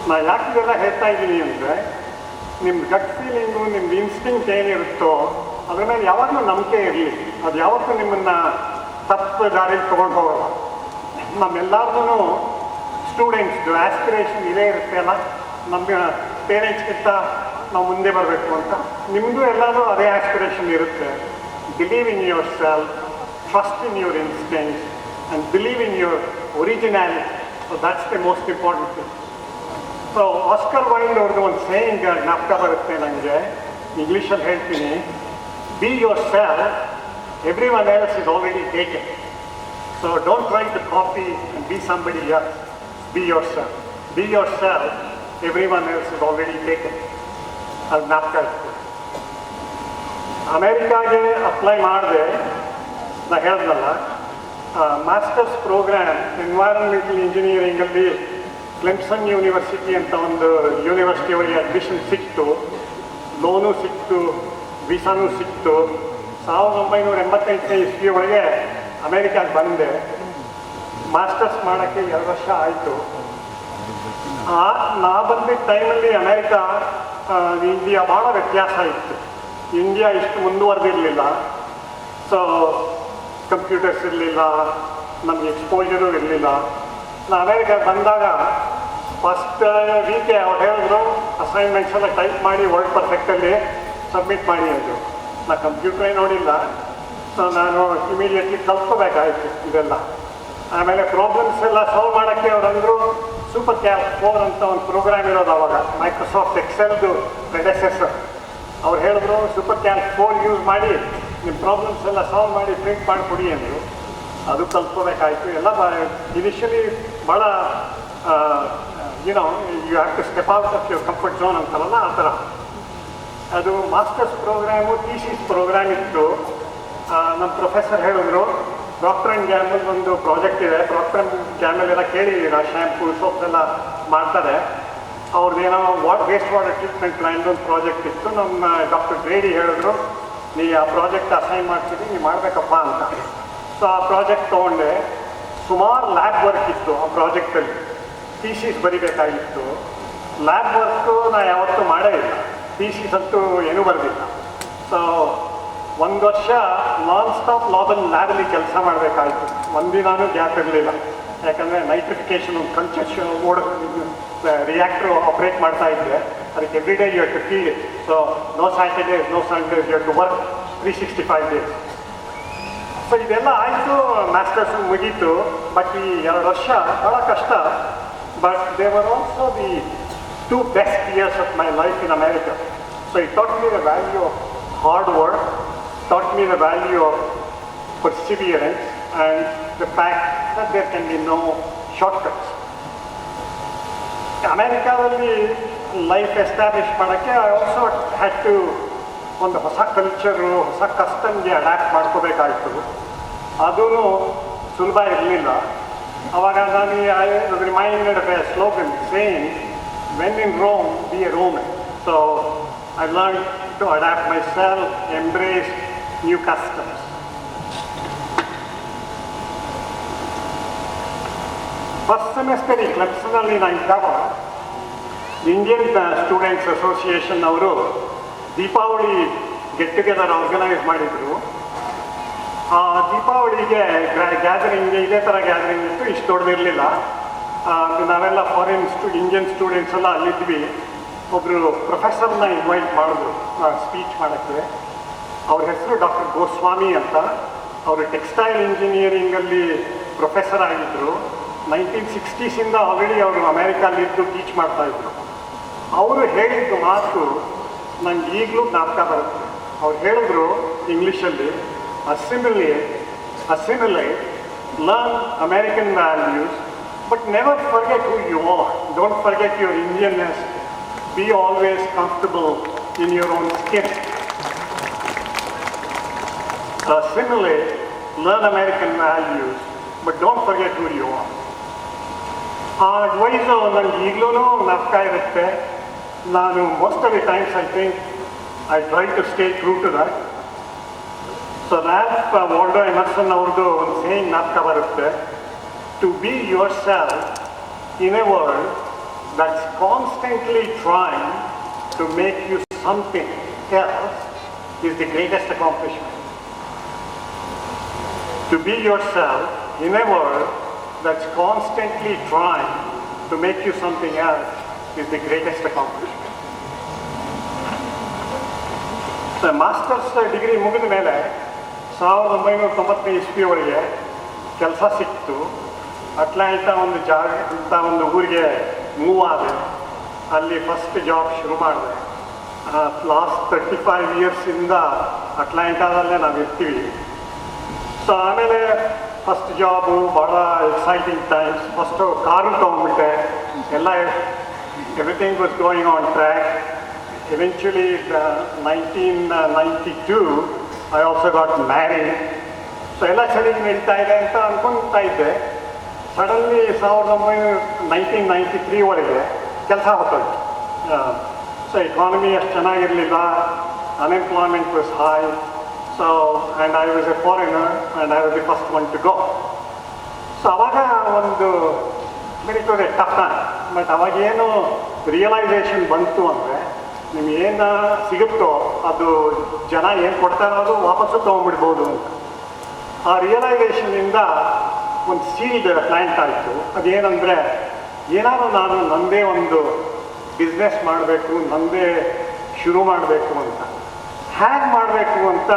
ನಾ ಯಾಕೆ ಇದೆಲ್ಲ ಹೇಳ್ತಾ ಇದ್ದೀನಿ ಅಂದರೆ, ನಿಮ್ಮ ಗಟ್ ಫೀಲಿಂಗು, ನಿಮ್ದು ಇನ್ಸ್ಟಿಂಕ್ಟ್ ಏನಿರುತ್ತೋ ಅದ್ರ ಮೇಲೆ ಯಾವಾಗಲೂ ನಂಬಿಕೆ ಇರಲಿ. ಅದು ಯಾವತ್ತೂ ನಿಮ್ಮನ್ನು ತಪ್ಪು ದಾರಿಗೆ ತೊಗೊಂಡು ಹೋಗಲ್ಲ. ನಮ್ಮೆಲ್ಲರಿಗೂ ಸ್ಟೂಡೆಂಟ್ಸ್ದು ಆಸ್ಪಿರೇಷನ್ ಇದೇ ಇರುತ್ತೆ ಅಲ್ಲ, ನಮ್ಮ ಪೇರೆಂಟ್ಸ್ಗಿಂತ ನಾವು ಮುಂದೆ ಬರಬೇಕು ಅಂತ. ನಿಮ್ಮದು ಎಲ್ಲರೂ ಅದೇ ಆಸ್ಪಿರೇಷನ್ ಇರುತ್ತೆ. Believe in yourself, trust in your instincts and believe in your originality. So that's the most important thing. So Oscar Wilde ಅವ್ರದ್ದು ಒಂದು ಸೇಯಿಂಗ್ ಜ್ಞಾಪಕ ಬರುತ್ತೆ ನನಗೆ, ಇಂಗ್ಲೀಷಲ್ಲಿ ಹೇಳ್ತೀನಿ. Be yourself, everyone else is already taken. So don't try to copy and be somebody else. Be yourself. Be yourself. Everyone else is already taken. ಅದು ಜ್ಞಾಪಕ ಇತ್ತು. ಅಮೇರಿಕಾಗೆ ಅಪ್ಲೈ ಮಾಡಿದೆ, ನಾ ಹೇಳಿದ್ನಲ್ಲ. ಮಾಸ್ಟರ್ಸ್ ಪ್ರೋಗ್ರಾಮ್ ಎನ್ವೈರನ್ಮೆಂಟಲ್ ಇಂಜಿನಿಯರಿಂಗಲ್ಲಿ ಕ್ಲೆಮ್ಸನ್ ಯೂನಿವರ್ಸಿಟಿ ಅಂತ ಒಂದು university ಒಳಗೆ admission ಸಿಕ್ತು, ಲೋನು ಸಿಕ್ತು, ವೀಸಾನೂ ಸಿಕ್ತು. 1988ನೇ ಇಸ್ವಿ ಒಳಗೆ ಅಮೇರಿಕಾಗೆ ಬಂದೆ. ಮಾಸ್ಟರ್ಸ್ ಮಾಡೋಕ್ಕೆ 2 ವರ್ಷ ಆಯಿತು. ನಾ ಬಂದಿದ್ದ ಟೈಮಲ್ಲಿ ಅಮೇರಿಕಾ ಇಂಡಿಯಾ ಭಾಳ ವ್ಯತ್ಯಾಸ ಇತ್ತು. ಇಂಡಿಯಾ ಇಷ್ಟು ಮುಂದುವರೆದಿರಲಿಲ್ಲ. ಸೊ ಕಂಪ್ಯೂಟರ್ಸ್ ಇರಲಿಲ್ಲ, ನಮಗೆ ಎಕ್ಸ್ಪೋಜರು ಇರಲಿಲ್ಲ. ನಾ ಅಮೇರಿಕಾಗೆ ಬಂದಾಗ ಫಸ್ಟ್ ವೀಕೆ ಅವ್ರು ಹೇಳಿದ್ರು, ಅಸೈನ್ಮೆಂಟ್ಸ್ ಎಲ್ಲ ಟೈಪ್ ಮಾಡಿ ವರ್ಡ್ ಪರ್ಫೆಕ್ಟಲ್ಲಿ ಸಬ್ಮಿಟ್ ಮಾಡಿ ಅಂದರು. ನಾ ಕಂಪ್ಯೂಟ್ರೇ ನೋಡಿಲ್ಲ. ಸೊ ನಾನು ಇಮಿಡಿಯೇಟ್ಲಿ ಕಲ್ತ್ಕೋಬೇಕಾಯ್ತು ಇದೆಲ್ಲ. ಆಮೇಲೆ ಪ್ರಾಬ್ಲಮ್ಸ್ ಎಲ್ಲ ಸಾಲ್ವ್ ಮಾಡೋಕ್ಕೆ ಅವರಂದರು ಸೂಪರ್ ಕ್ಯಾಪ್ 4 ಅಂತ ಒಂದು ಪ್ರೋಗ್ರಾಮ್ ಇರೋದು ಅವಾಗ, ಮೈಕ್ರೋಸಾಫ್ಟ್ ಎಕ್ಸೆಲ್ದು ಪ್ರೆಡೆಸೆಸರ್. ಅವ್ರು ಹೇಳಿದ್ರು ಸೂಪರ್ ಕ್ಯಾಪ್ 4 ಯೂಸ್ ಮಾಡಿ ನಿಮ್ಮ ಪ್ರಾಬ್ಲಮ್ಸ್ ಎಲ್ಲ ಸಾಲ್ವ್ ಮಾಡಿ ಪ್ರಿಂಟ್ ಮಾಡಿಕೊಡಿ ಅಂದರು. ಅದು ಕಲ್ತ್ಕೋಬೇಕಾಯ್ತು ಎಲ್ಲ. ಇನಿಷಿಯಲಿ ಭಾಳ you have to step out of your comfort zone ಅಂತಾರಲ್ಲ, ಆ ಥರ. ಅದು ಮಾಸ್ಟರ್ಸ್ ಪ್ರೋಗ್ರಾಮು ಥೀಸಿಸ್ ಪ್ರೋಗ್ರಾಮ್ ಇತ್ತು. ನಮ್ಮ ಪ್ರೊಫೆಸರ್ ಹೇಳಿದ್ರು, ಪ್ರಾಕ್ಟರ್ ಆ್ಯಂಡ್ ಗ್ಯಾಮಲ್ ಒಂದು ಪ್ರಾಜೆಕ್ಟ್ ಇದೆ. ಪ್ರಾಕ್ಟರ್ ಆ್ಯಂಡ್ ಗ್ಯಾಮಲ್ ಎಲ್ಲ ಕೇಳಿದ್ದೀರಾ, ಶ್ಯಾಂಪೂ ಸೋಪ್ಸ್ ಎಲ್ಲ ಮಾಡ್ತಾರೆ. ಅವ್ರದ್ದೇನೋ ವೇಸ್ಟ್ ವಾಟರ್ ಟ್ರೀಟ್ಮೆಂಟ್ ಪ್ಲ್ಯಾಂಟ್ ಒಂದು ಪ್ರಾಜೆಕ್ಟ್ ಇತ್ತು. ನಮ್ಮ ಡಾಕ್ಟರ್ ಗ್ರೇಡಿ ಹೇಳಿದ್ರು, ನೀ ಆ ಪ್ರಾಜೆಕ್ಟ್ ಅಸೈನ್ ಮಾಡ್ತೀವಿ, ನೀವು ಮಾಡಬೇಕಪ್ಪ ಅಂತ. ಸೊ ಆ ಪ್ರಾಜೆಕ್ಟ್ ತೊಗೊಂಡೆ. ಸುಮಾರು ಲ್ಯಾಬ್ ವರ್ಕ್ ಇತ್ತು ಆ ಪ್ರಾಜೆಕ್ಟಲ್ಲಿ. ಥೀಸಿಸ್ ಬರಿಬೇಕಾಗಿತ್ತು. ಲ್ಯಾಬ್ ವರ್ಕು ನಾ ಯಾವತ್ತೂ ಮಾಡೇ ಇಲ್ಲ. ಥೀಸಿಸ್ ಅಂತೂ ಏನೂ ಬರೆದಿಲ್ಲ. ಸೊ 1 ವರ್ಷ ನಾನ್ ಸ್ಟಾಪ್ ಲ್ಯಾಬಲ್ಲಿ ಕೆಲಸ ಮಾಡಬೇಕಾಯಿತು. ಒಂದಿನಾನು ಗ್ಯಾಪ್ ಇರಲಿಲ್ಲ. ಯಾಕಂದರೆ ನೈಟ್ರಿಫಿಕೇಷನ್ ಒಂದು ಕನ್ಸ್ಟ್ರಕ್ಷನ್ ರಿಯಾಕ್ಟ್ರು ಆಪ್ರೇಟ್ ಮಾಡ್ತಾ ಇದ್ದೆ. ಅದಕ್ಕೆ every day you have to feel it. So no Saturdays, no Sundays, you have to work 365 days. So ಇದೆಲ್ಲ ಆಯಿತು, ಮಾಸ್ಟರ್ಸು ಮುಗೀತು. ಬಟ್ ಈ 2 ವರ್ಷ ಭಾಳ ಕಷ್ಟ. But they were also the 2 best years of my life in America. So it taught me the value of hard work, taught me the value of perseverance and the fact that there can be no shortcuts. ಅಮೇರಿಕಾದಲ್ಲಿ life establish ಮಾಡೋಕ್ಕೆ I also had to ಒಂದು ಹೊಸ culture, ಹೊಸ ಕಸ್ಟಮ್ಗೆ adapt ಮಾಡ್ಕೋಬೇಕಾಯಿತು. ಅದೂ ಸುಲಭ ಇರಲಿಲ್ಲ. ಅವಾಗ ನಾನು I reminded of a slogan saying, when in Rome be a Roman. So I learn to adapt myself, embrace new customs. First semester in Clemsonalli ನಾನು ಇದ್ದಾಗ ಇಂಡಿಯನ್ ಸ್ಟೂಡೆಂಟ್ಸ್ ಅಸೋಸಿಯೇಷನ್ ಅವರು Deepavali get together organise ಮಾಡಿದರು. ಆ ದೀಪಾವಳಿಗೆ gathering ಇದೇ ಥರ gathering ಇತ್ತು, ಇಷ್ಟು ದೊಡ್ಡದಿರಲಿಲ್ಲ. ನಾವೆಲ್ಲ ಫಾರಿನ್ ಇಂಡಿಯನ್ ಸ್ಟೂಡೆಂಟ್ಸ್ ಎಲ್ಲ ಅಲ್ಲಿದ್ವಿ. ಒಬ್ಬರು ಪ್ರೊಫೆಸರ್ನ ಇನ್ವೈಟ್ ಮಾಡಿದ್ರು ಸ್ಪೀಚ್ ಮಾಡೋಕ್ಕೆ. ಅವ್ರ ಹೆಸರು ಡಾಕ್ಟರ್ ಗೋಸ್ವಾಮಿ ಅಂತ. ಅವರು ಟೆಕ್ಸ್ಟೈಲ್ ಇಂಜಿನಿಯರಿಂಗಲ್ಲಿ ಪ್ರೊಫೆಸರ್ ಆಗಿದ್ದರು. 1960s ಆಲ್ರೆಡಿ ಅವರು ಅಮೇರಿಕಲ್ಲಿದ್ದು ಟೀಚ್ ಮಾಡ್ತಾಯಿದ್ರು. ಅವರು ಹೇಳಿದ್ದು ಮಾತು ನನಗೆ ಈಗಲೂ ಜ್ಞಾಪಕ ಬರುತ್ತೆ. ಅವ್ರು ಹೇಳಿದ್ರು ಇಂಗ್ಲೀಷಲ್ಲಿ, assimilate, learn American values, but never forget who you are. Don't forget your Indianness. be always comfortable in your own skin. Similarly, learn American values, but don't forget who you are. ಆ advice ನನಗೆ ಈಗಲೂ ನಗ್ತಾ ಇರುತ್ತೆ. ನಾನು most of the times I think I try to stay true to that. So Ralph Waldo Emerson ಅವ್ರದ್ದು ಒಂದು saying ನಾಟಕ ಬರುತ್ತೆ, to be yourself in a world that's constantly trying to make you something else is the greatest accomplishment. To be yourself in a world that's constantly trying to make you something else is the greatest accomplishment. So, masters degree ಮುಗಿದ ಮೇಲೆ 1995 ಇಸ್ವಿಯವರೆಗೆ ಕೆಲಸ ಸಿಕ್ತು. Atlanta ಒಂದು ಊರಿಗೆ move ಆದೆ. ಅಲ್ಲಿ first job ಶುರು ಮಾಡಿದೆ. ಲಾಸ್ಟ್ 35 ಇಯರ್ಸಿಂದ ಅಟ್ಲಾಂಟಾದಲ್ಲೇ ನಾವು ಇರ್ತೀವಿ. ಸೊ ಆಮೇಲೆ ಫಸ್ಟ್ ಜಾಬು ಭಾಳ ಎಕ್ಸೈಟಿಂಗ್ ಟೈಮ್ಸ್. ಫಸ್ಟು ಕಾರು ತೊಗೊಂಡ್ಬಿಟ್ಟೆ. ಎಲ್ಲ everything was going on track. Eventually 1992 I also got married. So ಎಲ್ಲ ಚೆನ್ನಾಗಿ ನಡೀತಾ ಇದೆ ಅಂತ ಅಂದ್ಕೊಳ್ತಾ ಇದ್ದೆ. ಸಡನ್ಲಿ 1993 ಒಳಗೆ ಕೆಲಸ ಹೊತ್ತೋಯ್ತು. ಸೊ ಎಕಾನಮಿ ಅಷ್ಟು ಚೆನ್ನಾಗಿರಲಿಲ್ಲ, unemployment was high. So, and I was a foreigner and I was the first one to go. So, ಅವಾಗ ಒಂದು it was A tough time. But ಅವಾಗೇನು ರಿಯಲೈಸೇಷನ್ ಬಂತು ಅಂದರೆ, ನಿಮ್ಗೆ ಏನು ಸಿಗುತ್ತೋ ಅದು ಜನ ಏನು ಕೊಡ್ತಾರೋ ಅದು ವಾಪಸ್ಸು ತೊಗೊಂಡ್ಬಿಡ್ಬೋದು ಅಂತ. ಆ ರಿಯಲೈಸೇಷನಿಂದ ಒಂದು ಸೀಲ್ಡ್ ಪ್ಲ್ಯಾಂಟ್ ಆಯಿತು. ಅದೇನೆಂದರೆ, ಏನಾದರೂ ನಾನು ನನ್ನದೇ ಒಂದು ಬಿಸ್ನೆಸ್ ಮಾಡಬೇಕು, ನನ್ನದೇ ಶುರು ಮಾಡಬೇಕು ಅಂತ. ಹ್ಯಾಗೆ ಮಾಡಬೇಕು ಅಂತ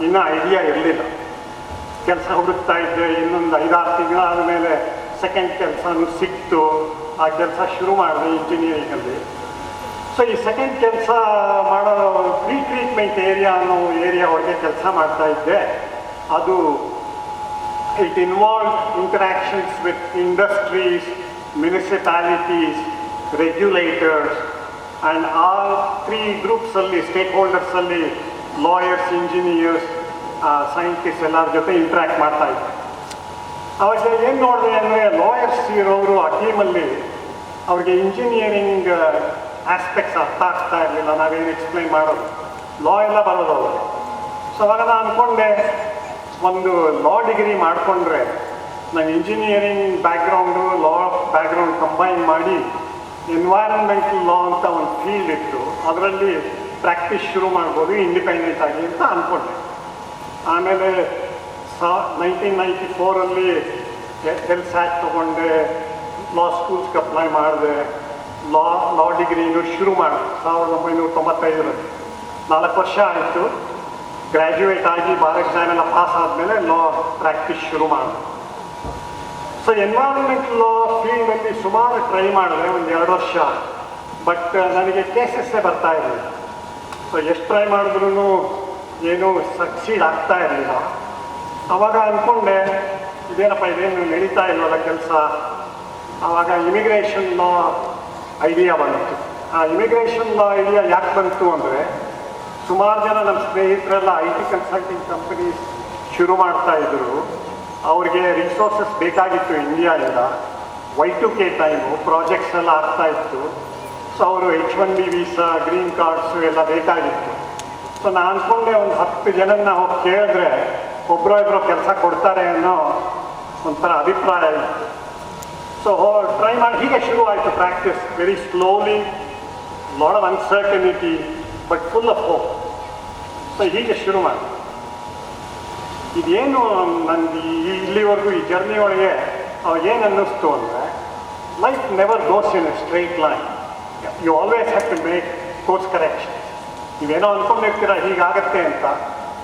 ಇನ್ನೂ ಐಡಿಯಾ ಇರಲಿಲ್ಲ. ಕೆಲಸ ಹುಡುಕ್ತಾ ಇದ್ದೆ. ಇನ್ನೊಂದು 5-6 ತಿಂಗಳಾದ ಮೇಲೆ ಸೆಕೆಂಡ್ ಕೆಲಸನೂ ಸಿಕ್ತು. ಆ ಕೆಲಸ ಶುರು ಮಾಡಿದೆ ಇಂಜಿನಿಯರಿಂಗಲ್ಲಿ. ಸೊ ಈ ಸೆಕೆಂಡ್ ಕೆಲಸ ಮಾಡೋ ಟ್ರೀಟ್ಮೆಂಟ್ ಅನ್ನೋ ಏರಿಯಾ ಒಳಗೆ ಕೆಲಸ ಮಾಡ್ತಾ ಇದ್ದೆ. ಅದು it involve interactions with industries, municipalities, regulators and all 3 ಗ್ರೂಪ್ಸಲ್ಲಿ, ಸ್ಟೇಕ್ ಹೋಲ್ಡರ್ಸಲ್ಲಿ ಲಾಯರ್ಸ್, ಇಂಜಿನಿಯರ್ಸ್, ಸೈಂಟಿಸ್ಟ್ ಎಲ್ಲರ ಜೊತೆ ಇಂಟ್ರ್ಯಾಕ್ಟ್ ಮಾಡ್ತಾ ಇದ್ದೆ. ಅವಾಗ ಏನು ನೋಡಿದೆ ಅಂದರೆ, ಲಾಯರ್ಸ್ ಇರೋರು ಆ ಟೀಮಲ್ಲಿ ಅವ್ರಿಗೆ ಇಂಜಿನಿಯರಿಂಗ್ ಆಸ್ಪೆಕ್ಟ್ಸ್ ಅರ್ಥ ಆಗ್ತಾ ಇರಲಿಲ್ಲ. ನಾವೇನು ಎಕ್ಸ್ಪ್ಲೈನ್ ಮಾಡೋದು, ಲಾ ಎಲ್ಲ ಬರೋದು ಅವ್ರಿಗೆ. ಸೊ ಅವಾಗ ನಾನು ಅಂದ್ಕೊಂಡೆ, ಒಂದು ಲಾ ಡಿಗ್ರಿ ಮಾಡಿಕೊಂಡ್ರೆ ನಾನು ಇಂಜಿನಿಯರಿಂಗ್ ಬ್ಯಾಕ್ಗ್ರೌಂಡು, ಲಾ ಬ್ಯಾಕ್ಗ್ರೌಂಡ್ ಕಂಬೈನ್ ಮಾಡಿ ಎನ್ವೈರನ್ಮೆಂಟಲ್ ಲಾ ಅಂತ ಒಂದು ಫೀಲ್ಡ್ ಇತ್ತು, ಅದರಲ್ಲಿ ಪ್ರಾಕ್ಟೀಸ್ ಶುರು ಮಾಡ್ಬೋದು ಇಂಡಿಪೆಂಡೆಂಟ್ ಆಗಿ ಅಂತ ಅಂದ್ಕೊಂಡೆ. ಆಮೇಲೆ 1994 ಹೆಲ್ತ್ ಆ್ಯಕ್ಟ್ ತೊಗೊಂಡೆ, ಲಾ ಸ್ಕೂಲ್ಸ್ಗೆ ಅಪ್ಲೈ ಮಾಡಿದೆ. ಲಾ ಡಿಗ್ರಿನೂ ಶುರು ಮಾಡಿದೆ 1995. 4 ವರ್ಷ ಆಯಿತು. ಗ್ರ್ಯಾಜುಯೇಟ್ ಆಗಿ ಬಾರ್ ಎಕ್ಸಾಮ್ ಎಲ್ಲ ಪಾಸ್ ಆದಮೇಲೆ ಲಾ ಪ್ರಾಕ್ಟೀಸ್ ಶುರು ಮಾಡಿದೆ. ಸೊ ಎನ್ವೈರನ್ಮೆಂಟ್ ಲಾ ಫೀಲ್ಡಲ್ಲಿ ಸುಮಾರು ಟ್ರೈ ಮಾಡಿದೆ, ಒಂದು 2 ವರ್ಷ. ಬಟ್ ನನಗೆ ಕೇಸಸ್ಸೇ ಬರ್ತಾ ಇರಲಿಲ್ಲ. ಸೊ ಎಷ್ಟು ಟ್ರೈ ಮಾಡಿದ್ರೂ ಏನೂ ಸಕ್ಸೀಡ್ ಆಗ್ತಾ ಇರಲಿಲ್ಲ. ಆವಾಗ ಅಂದ್ಕೊಂಡೆ, ಇದೇನಪ್ಪ ಇದೇನು ನಡೀತಾ ಇಲ್ವಲ್ಲ ಕೆಲಸ. ಆವಾಗ ಇಮಿಗ್ರೇಷನ್ ಲಾ ಐಡಿಯಾ ಬಂತು. ಆ ಇಮಿಗ್ರೇಷನ್ ಲಾ ಐಡಿಯಾ ಯಾಕೆ ಬಂತು ಅಂದರೆ, ಸುಮಾರು ಜನ ನಮ್ಮ ಸ್ನೇಹಿತರೆಲ್ಲ IT ಕನ್ಸಲ್ಟಿಂಗ್ ಕಂಪನೀಸ್ ಶುರು ಮಾಡ್ತಾಯಿದ್ರು. ಅವ್ರಿಗೆ ರಿಸೋರ್ಸಸ್ ಬೇಕಾಗಿತ್ತು ಇಂಡಿಯಾದಿಂದ. Y2K ಟೈಮು, ಪ್ರಾಜೆಕ್ಟ್ಸ್ ಎಲ್ಲ ಆಗ್ತಾಯಿತ್ತು. ಸೊ ಅವರು H1B ವೀಸಾ, ಗ್ರೀನ್ ಕಾರ್ಡ್ಸು ಎಲ್ಲ ಬೇಕಾಗಿತ್ತು. ಸೊ ನಾನು ಅಂದ್ಕೊಂಡೆ, ಒಂದು 10 ಜನನ್ನ ಹೋಗಿ ಕೇಳಿದ್ರೆ ಒಬ್ಬರೋ ಇಬ್ಬರು ಕೆಲಸ ಕೊಡ್ತಾರೆ ಅನ್ನೋ ಒಂಥರ ಅಭಿಪ್ರಾಯ ಇತ್ತು. ಸೊ ಟ್ರೈ ಮಾಡಿ ಹೀಗೆ ಶುರು ಆಯಿತು practice. Very slowly, lot of uncertainty but full of hope. So ಹೀಗೆ ಶುರು ಮಾಡಿ ಇದೇನು ನನಗೆ ಇಲ್ಲಿವರೆಗೂ ಈ ಜರ್ನಿ ಒಳಗೆ ಏನು ಅನ್ನಿಸ್ತು ಅಂದರೆ, life never goes in a straight line. You always have to make course correction. ನೀವೇನೋ ಅಂದ್ಕೊಂಡಿರ್ತೀರ ಹೀಗಾಗತ್ತೆ ಅಂತ,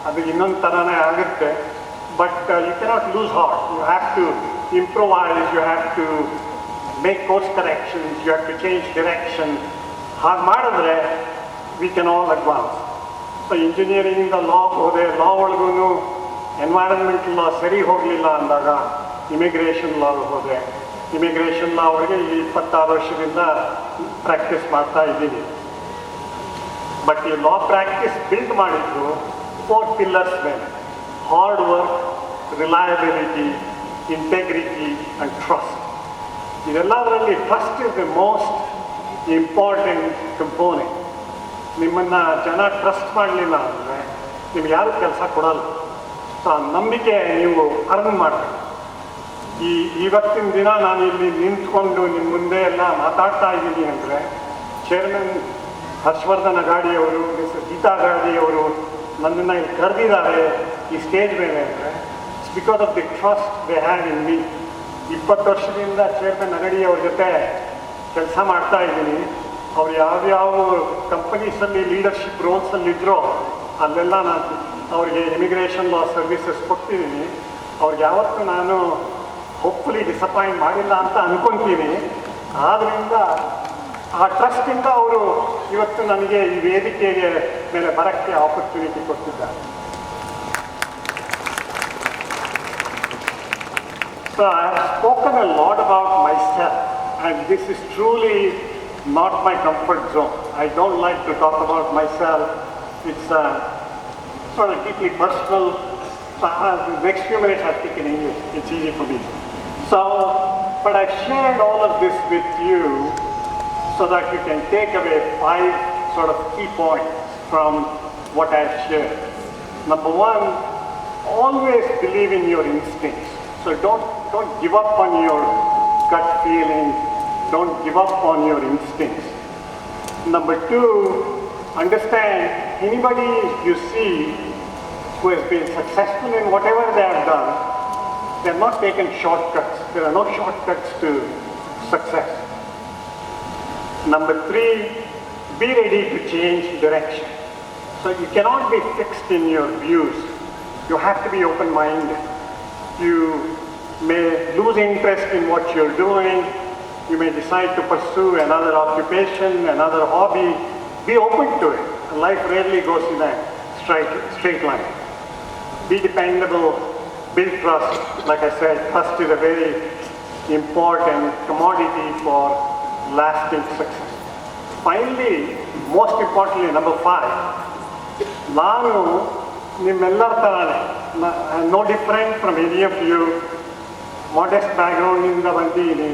ಅದು ಇನ್ನೊಂದು ಥರನೇ ಆಗುತ್ತೆ. But you cannot lose heart. You have to improvise, you have to make course corrections, you have to change direction. ಹಾಗೆ ಮಾಡಿದ್ರೆ we can all advance. So ಇಂಜಿನಿಯರಿಂಗಿಂದ ಲಾ ಹೋದೆ. ಲಾ ಒಳಗೂ ಎನ್ವೈರನ್ಮೆಂಟಲ್ ಲಾ ಸರಿ ಹೋಗಲಿಲ್ಲ ಅಂದಾಗ ಇಮಿಗ್ರೇಷನ್ ಲಾಗೆ ಹೋದೆ. ಇಮಿಗ್ರೇಷನ್ ಲಾ ಅವರಿಗೆ 26 ವರ್ಷದಿಂದ ಪ್ರಾಕ್ಟೀಸ್ ಮಾಡ್ತಾ ಇದ್ದೀನಿ. ಬಟ್ ಈ ಲಾ ಪ್ರಾಕ್ಟೀಸ್ ಬಿಲ್ಡ್ ಮಾಡಿದ್ದು 4 pillars ಮೇಲೆ: hard work, reliability, integrity and trust. ಇದೆಲ್ಲದರಲ್ಲಿ trust is the most important component. ನಿಮ್ಮನ್ನು ಜನ ಟ್ರಸ್ಟ್ ಮಾಡಲಿಲ್ಲ ಅಂದರೆ ನಿಮ್ಗೆ ಯಾರೂ ಕೆಲಸ ಕೊಡಲ್ಲ. ಸೊ ಆ ನಂಬಿಕೆ ನೀವು ಅರ್ನ್ ಮಾಡಬೇಕು. ಇವತ್ತಿನ ದಿನ ನಾನು ಇಲ್ಲಿ ನಿಂತ್ಕೊಂಡು ನಿಮ್ಮ ಮುಂದೆ ಎಲ್ಲ ಮಾತಾಡ್ತಾ ಇದ್ದೀನಿ ಅಂದರೆ ಚೇರ್ಮನ್ ಹರ್ಷವರ್ಧನ್ ಅಗಾಡಿಯವರು, ಮಿಸ್ಟರ್ ಗೀತಾ ಅಗಾಡಿಯವರು ನನ್ನನ್ನು ಇಲ್ಲಿ ಕರೆದಿದ್ದಾರೆ ಈ ಸ್ಟೇಜ್ ಮೇಲೆ ಅಂದರೆ it's because of the trust they have in me. 20 ವರ್ಷದಿಂದ ಚೇರ್ಮನ್ ಅಗಡಿಯವ್ರ ಜೊತೆ ಕೆಲಸ ಮಾಡ್ತಾ ಇದ್ದೀನಿ. ಅವ್ರು ಯಾವ್ಯಾವ ಕಂಪನೀಸಲ್ಲಿ ಲೀಡರ್ಶಿಪ್ ರೋಲ್ಸಲ್ಲಿದ್ದರೋ ಅಲ್ಲೆಲ್ಲ ನಾನು ಅವ್ರಿಗೆ ಇಮಿಗ್ರೇಷನ್ ಲಾ ಸರ್ವಿಸಸ್ ಕೊಡ್ತಿದ್ದೀನಿ. ಅವ್ರಿಗೆ ಯಾವತ್ತೂ ನಾನು ಹೋಪ್ಫುಲಿ ಡಿಸಪಾಯಿಂಟ್ ಮಾಡಿಲ್ಲ ಅಂತ ಅಂದ್ಕೊತೀನಿ. ಆದ್ದರಿಂದ ಆ ಟ್ರಸ್ಟಿಂದ ಅವರು ಇವತ್ತು ನನಗೆ ಈ ವೇದಿಕೆಗೆ ಮೇಲೆ ಬರೋಕ್ಕೆ ಆಪರ್ಚುನಿಟಿ ಕೊಟ್ಟಿದ್ದಾರೆ. So I have spoken a lot about myself, and this is truly not my comfort zone. I don't like to talk about myself. It's sort of deeply personal. So the next few minutes I'll speak in English. It's easy for me. So, but I've shared all of this with you so that you can take away 5 sort of key points from what I've shared. Number 1, always believe in your instincts. So don't give up on your gut feeling. Don't give up on your instincts. Number 2, understand anybody you see who has been successful in whatever they have done, they have not taken shortcuts. There are no shortcuts to success. Number 3, be ready to change direction. So you cannot be fixed in your views. You have to be open-minded. You may lose interest in what you're doing. You may decide to pursue another occupation, another hobby. Be open to it. Life rarely goes in a straight line. Be dependable, build trust. Like I said, trust is a very important commodity for lasting success. Finally, most importantly, number 5, ನಾನು ನಿಮ್ಮೆಲ್ಲರ ಥರನೇ no different from any of you. Modest ಬ್ಯಾಕ್ಗ್ರೌಂಡಿಂದ ಬಂದೀನಿ,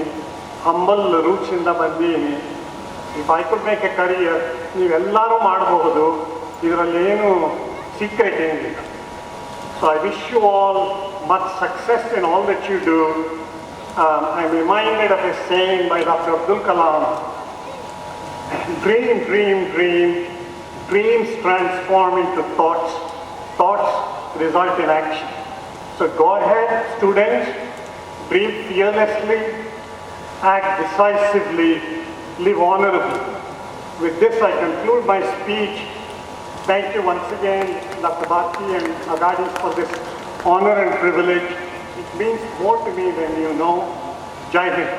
humble ರೂಟ್ಸಿಂದ ಬಂದೀನಿ. If I could make a career, ನೀವೆಲ್ಲರೂ ಮಾಡಬಹುದು. ಇದರಲ್ಲೇನು ಸೀಕ್ರೆಟ್ ಏನಿಲ್ಲ. So I wish you all much success in all that you do. I am reminded of a saying by doctor Abdul Kalam: dream, dream, dream. Dreams transform into thoughts. Thoughts result in action. So go ahead, students, dream fearlessly, act decisively, live honorably. With this, I conclude my speech. Thank you once again, Dr. Bharti and Agadi, for this honor and privilege. It means more to me than you know. Jai Hind.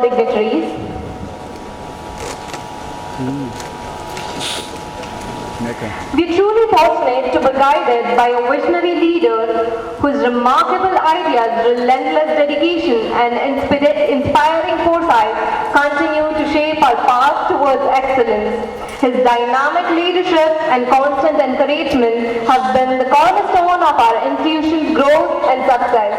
dignitaries. We are truly fortunate to be guided by a visionary leader whose remarkable ideas, relentless dedication and inspiring foresight continue to shape our path towards excellence. His dynamic leadership and constant encouragement have been the cornerstone of our institution's growth and success.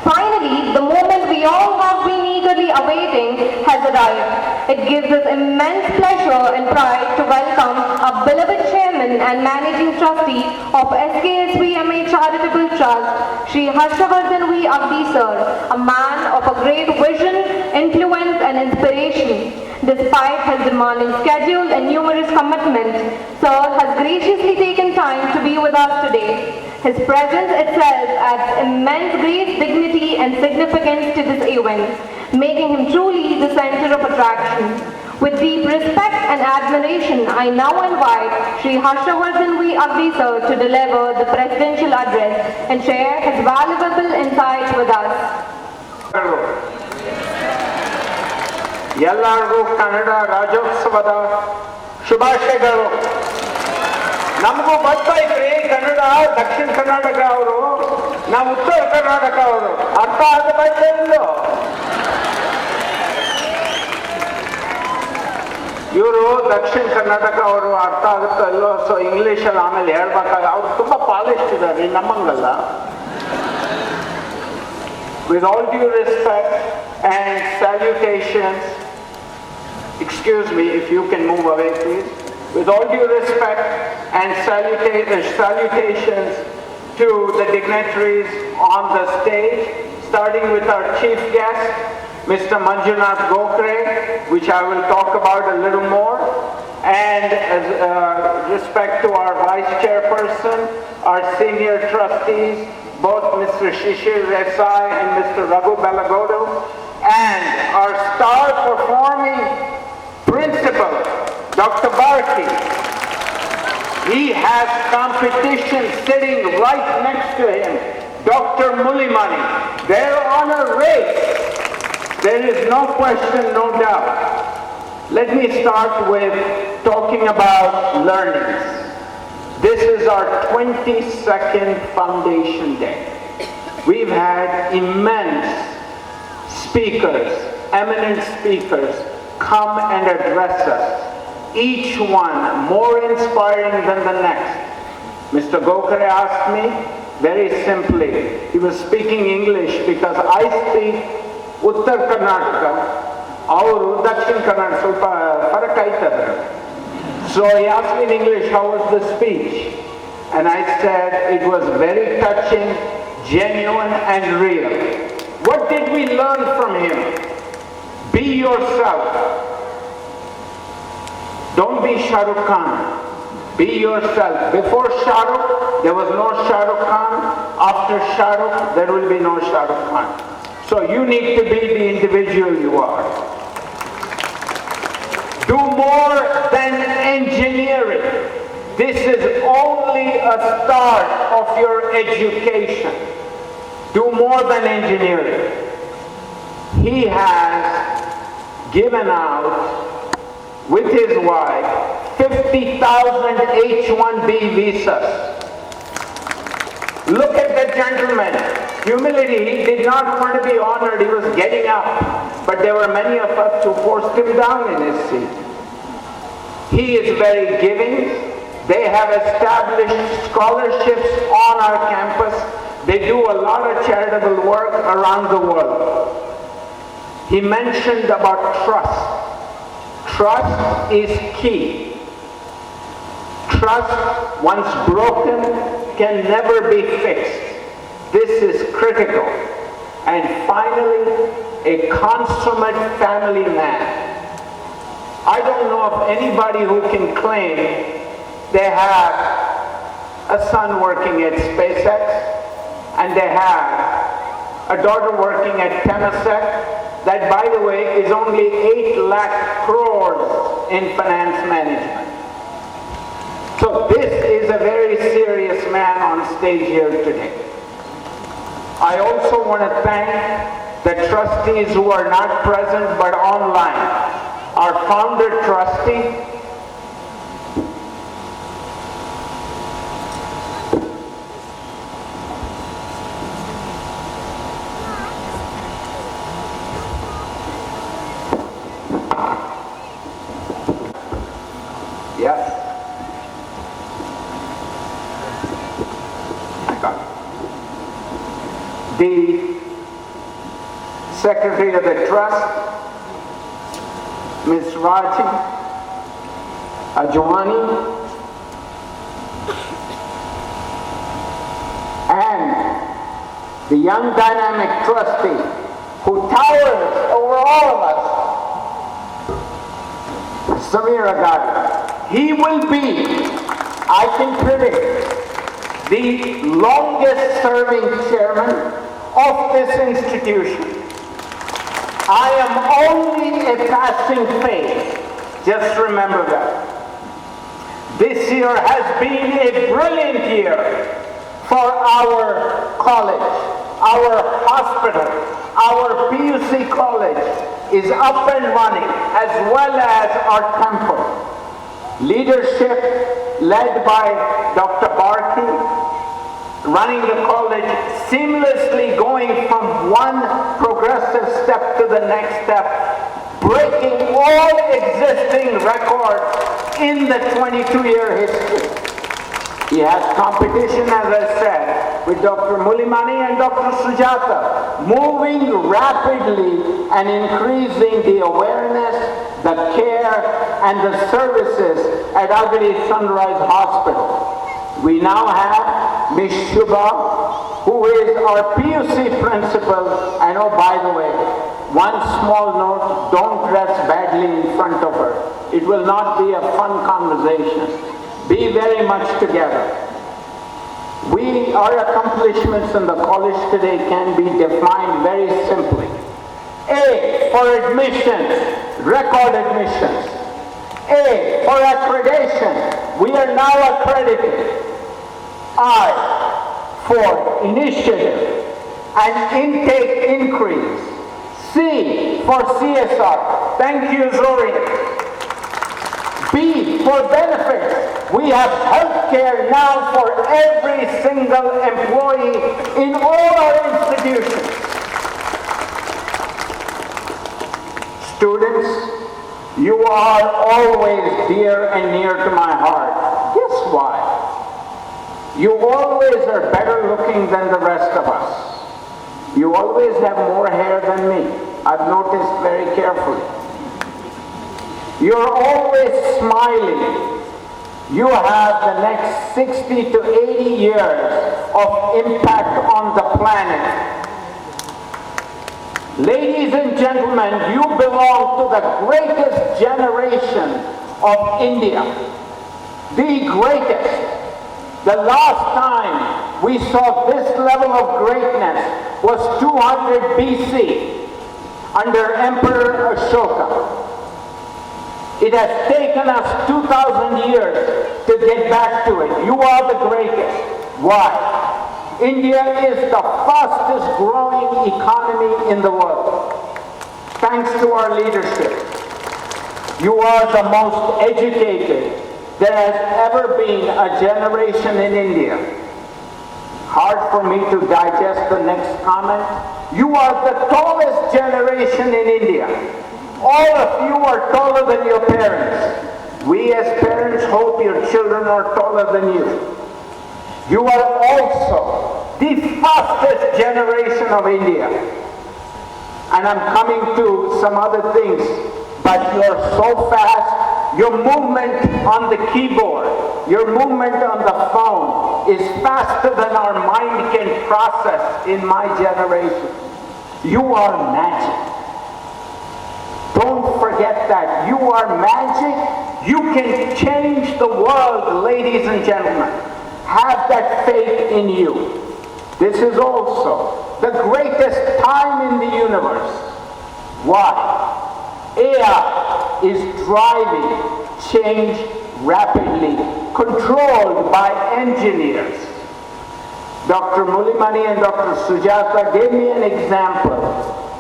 Finally, the moment we all have been eager eagerly awaiting has arrived. It gives us immense pleasure and pride to welcome our beloved chairman and managing trustee of SKSVMA Charitable Trust, Shri Harshavardhan V. Agdi sir, a man of a great vision, influence and inspiration. Despite his demanding schedule and numerous commitments, sir has graciously taken time to be with us today. His presence itself adds immense grace, dignity and significance to this event, making him truly the center of attraction. With deep respect and admiration, I now invite Shri Harshavardhan V. Agdi sir to deliver the presidential address and share his valuable insights with us. ಎಲ್ಲರಿಗೂ ಕನ್ನಡ ರಾಜ್ಯೋತ್ಸವದ ಶುಭಾಶಯಗಳು. ನಮಗೂ ಗೊತ್ತೈತ್ರಿ ಕನ್ನಡ ದಕ್ಷಿಣ ಕರ್ನಾಟಕ ಅವರು, ನಾವು ಉತ್ತರ ಕರ್ನಾಟಕ ಅವರು. ಅರ್ಥ ಆಗಬೇಕೇ ಇಲ್ಲೋ? ಇವರು ದಕ್ಷಿಣ ಕರ್ನಾಟಕ ಅವರು, ಅರ್ಥ ಆಗುತ್ತೋ ಇಲ್ಲೋ? ಸೊ ಇಂಗ್ಲೀಷಲ್ಲಿ ಆಮೇಲೆ ಹೇಳ್ಬೇಕಾಗ ಅವ್ರು ತುಂಬಾ ಪಾಲಿಸ್ಟ್ ಇದ್ದಾರೆ, ನಮ್ಮಂಗಲ್ಲ. With all due respect and salutations, excuse me if you can move away please. With all due respect and salutations to the dignitaries on the stage, starting with our chief guest, Mr. Manjunath Gokhale, which I will talk about a little more, and as respect to our vice chairperson, our senior trustees, both Mr. Shishir Desai and Mr. Raghu Balagodu, and our star performing principal, Dr. Barki. He has competition sitting right next to him, Dr. Mulimani. They're on a race. There is no question, no doubt. Let me start with talking about learnings. This is our 22nd Foundation Day. We've had immense speakers, eminent speakers, come and address us. Each one more inspiring than the next. Mr. Gokhale asked me very simply, he was speaking English because I speak Uttar Karnataka, avaru Dakshin Karnataka, ಸ್ವಲ್ಪ ಫರಕ್ ಆಯ್ತದ. So he asked me in English, how was the speech? And I said, it was very touching, genuine and real. What did we learn from him? Be yourself. Don't be Shah Rukh Khan. Be yourself. Before Shah Rukh, there was no Shah Rukh Khan. After Shah Rukh, there will be no Shah Rukh Khan. So you need to be the individual you are. Do more than engineering. This is only a start of your education. Do more than engineering. He has given out, with his wife, 50,000 H-1B visas. Look at the gentleman. Humility, he did not want to be honored, he was getting up. But there were many of us who forced him down in his seat. He is very giving. They have established scholarships on our campus. They do a lot of charitable work around the world. He mentioned about trust. Trust is key. Trust, once broken, can never be fixed. This is critical. And finally, a consummate family man. I don't know of anybody who can claim they have a son working at SpaceX and they have a daughter working at Temasek, that by the way is only 8 lakh crores in finance management. So this is a very serious man on stage here today. I also want to thank the trustees who are not present but online. Our founder trustee, yes, I got it. The Secretary of the Trust, Ms. Raji Ajwani, and the young dynamic trustee who towers over all of us, Samir Agadi. He will be, I can predict, the longest serving chairman of this institution. I am only a passing phase. Just remember that. This year has been a brilliant year for our college, our hospital, our PUC college is up and running, as well as our temple. Leadership led by Dr. Barkey, running the college, seamlessly going from one progressive step to the next step, breaking all existing records in the 22-year history. He has competition, as I said, with Dr. Mulimani and Dr. Sujata, moving rapidly and increasing the awareness, the care, and the services at Agadi Sunrise Hospital. We now have Ms. Shubha, who is our PUC principal, and oh, by the way, one small note, don't dress badly in front of her. It will not be a fun conversation. Be very much together. Our accomplishments in the college today can be defined very simply. A, for admissions, record admissions. A, for accreditation, we are now accredited. I, for initiative and intake increase. C, for CSR. Thank you, Zorian. B, for benefits. We have health care now for every single employee in all our institutions. Students, you are always dear and near to my heart. Guess why? You always are better looking than the rest of us. You always have more hair than me. I've noticed very carefully. You're always smiling. You have the next 60 to 80 years of impact on the planet. Ladies and gentlemen, you belong to the greatest generation of India. The greatest. The last time we saw this level of greatness was 200 BC under Emperor Ashoka. It has taken us 2,000 years to get back to it. You are the greatest. Why? India is the fastest growing economy in the world. Thanks to our leadership. You are the most educated. There has ever been a generation in India. Hard for me to digest the next comment. You are the tallest generation in India. All of you are taller than your parents. We as parents hope your children are taller than you. You are also the fastest generation of India. And I'm coming to some other things, but you are so fast. Your movement on the keyboard, your movement on the phone is faster than our mind can process in my generation. You are magic. Don't forget that. You are magic. You can change the world, ladies and gentlemen. Have that faith in you. This is also the greatest time in the universe. Why? AI is driving change rapidly, controlled by engineers. Dr. Mulimani and Dr. Sujata gave me an example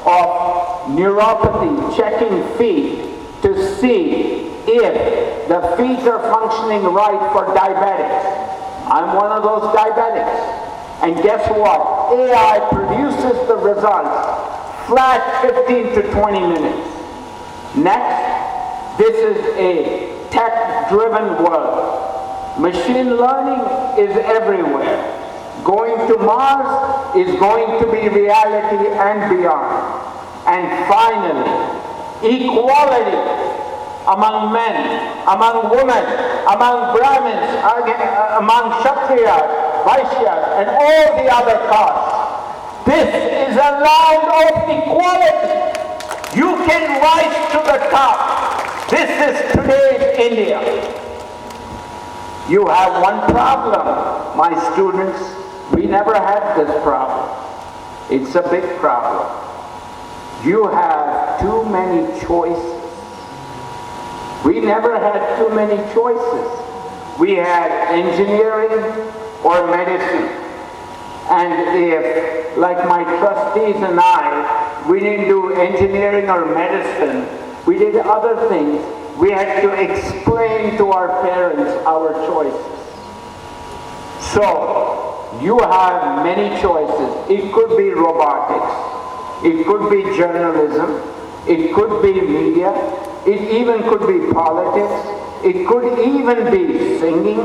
of neuropathy, checking feet to see if the feet are functioning right for diabetics. I'm one of those diabetics. And guess what? AI produces the results flat 15 to 20 minutes. Next, this is a tech-driven world. Machine learning is everywhere. Going to Mars is going to be reality and beyond. And finally, equality among men, among women, among Brahmins, among Kshatriyas, Vaishyas, and all the other castes. This is a land of equality. You can rise to the top. This is today's India. You have one problem, my students. We never had this problem. It's a big problem. You have too many choices. We never had too many choices. We had engineering or medicine. And if, like my trustees and I, we didn't do engineering or medicine, we did other things, we had to explain to our parents our choices. So, you have many choices. It could be robotics, it could be journalism, it could be media, it even could be politics, it could even be singing,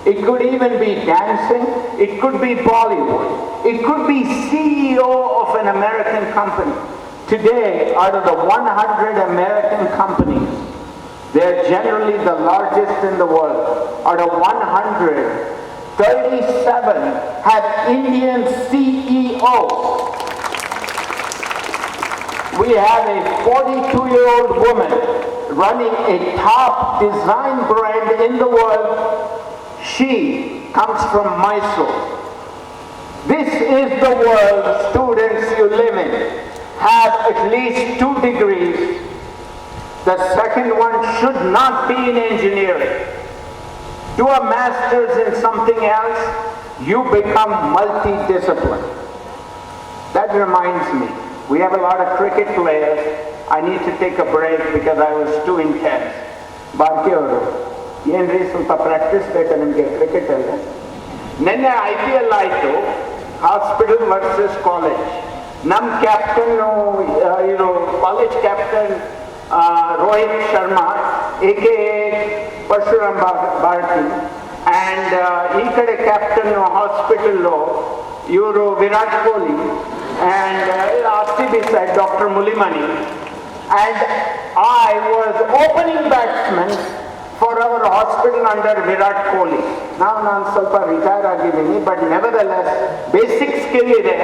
it could even be dancing, it could be Bollywood, it could be CEO of an American company. Today, out of the 100 American companies, they're generally the largest in the world. Out of 100, 37 have Indian CEOs. We have a 42-year-old woman running a top design brand in the world. She comes from Mysore. This is the world, students, you live in. Have at least 2 degrees. The second one should not be in engineering. Do a master's in something else, you become multidisciplinary. That reminds me, we have a lot of cricket players. I need to take a break because I was too intense. Bhartiyaru, ಏನ್ರಿ ಸ್ವಲ್ಪ practice ಬೇಕಾ ನಿಮಗೆ cricket ಅಲ್ಲಿ? ನಿನ್ನೆ IPL ಆಯಿತು, hospital versus college. ನಮ್ಮ captain, college captain Rohit Sharma, AKA Parashuram Bharati, and ಈ ಕಡೆ ಕ್ಯಾಪ್ಟನ್ ಹಾಸ್ಪಿಟಲ್ಲು ಇವರು Virat Kohli, and RCB side Dr. Mulimani, and I was opening batsman for our hospital under Virat Kohli. Now ನಾನು ಸ್ವಲ್ಪ ರಿಟೈರ್ ಆಗಿದ್ದೀನಿ, but nevertheless basic skill ಇದೆ.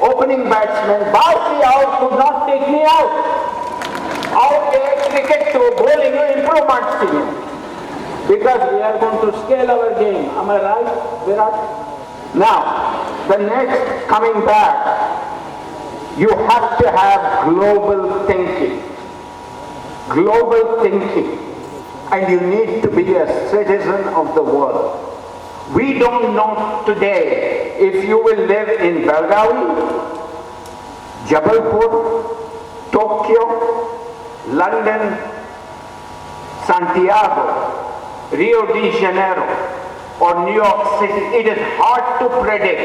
Opening batsman, Bharti out could not take me out. ಅವ್ರಿಗೆ cricket bowling improve ಮಾಡ್ತೀನಿ. Because we are going to scale our game. Am I right, Virat? Now, the next, coming back, you have to have global thinking. Global thinking. And you need to be a citizen of the world. We don't know today if you will live in Belgavi, Jabalpur, Tokyo, London, Santiago, Rio de Janeiro, or New York City. It is hard to predict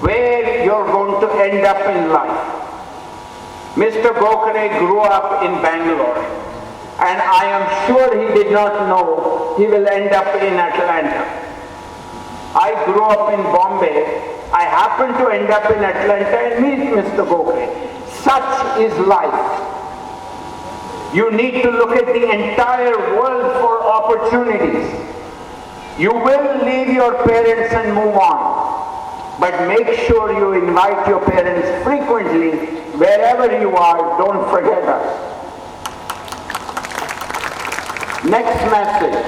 where you're going to end up in life. Mr. Gokhale grew up in Bangalore, and I am sure he did not know he will end up in Atlanta. I grew up in Bombay. I happened to end up in Atlanta and meet Mr. Gokhale. Such is life. You need to look at the entire world for opportunities. You will leave your parents and move on. But make sure you invite your parents frequently. Wherever you are, don't forget us. Next message.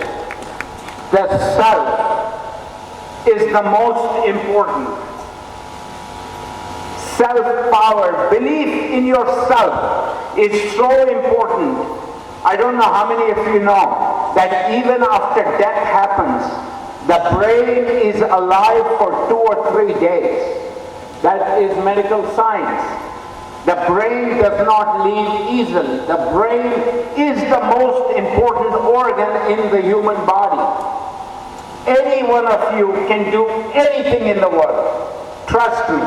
The self is the most important. Self-power, belief in yourself is so important. I don't know how many of you know that even after death happens, the brain is alive for 2 or 3 days. That is medical science. The brain does not leave easily. The brain is the most important organ in the human body. Any one of you can do anything in the world. Trust me.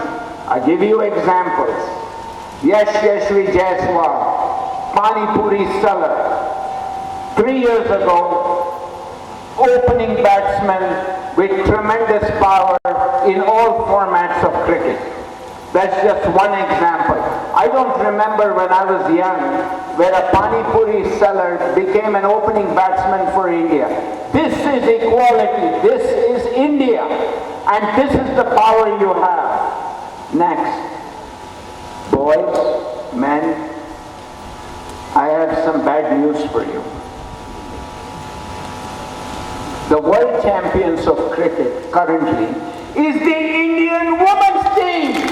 I give you examples. Yashashvi Jaiswal, Pani Puri seller. 3 years ago, opening batsman with tremendous power in all formats of cricket. That's just one example. I don't remember when I was young where a Pani Puri seller became an opening batsman for India. This is equality. This is India. And this is the power you have. Next. Boys, men, I have some bad news for you. The world champions of cricket currently is the Indian women's team.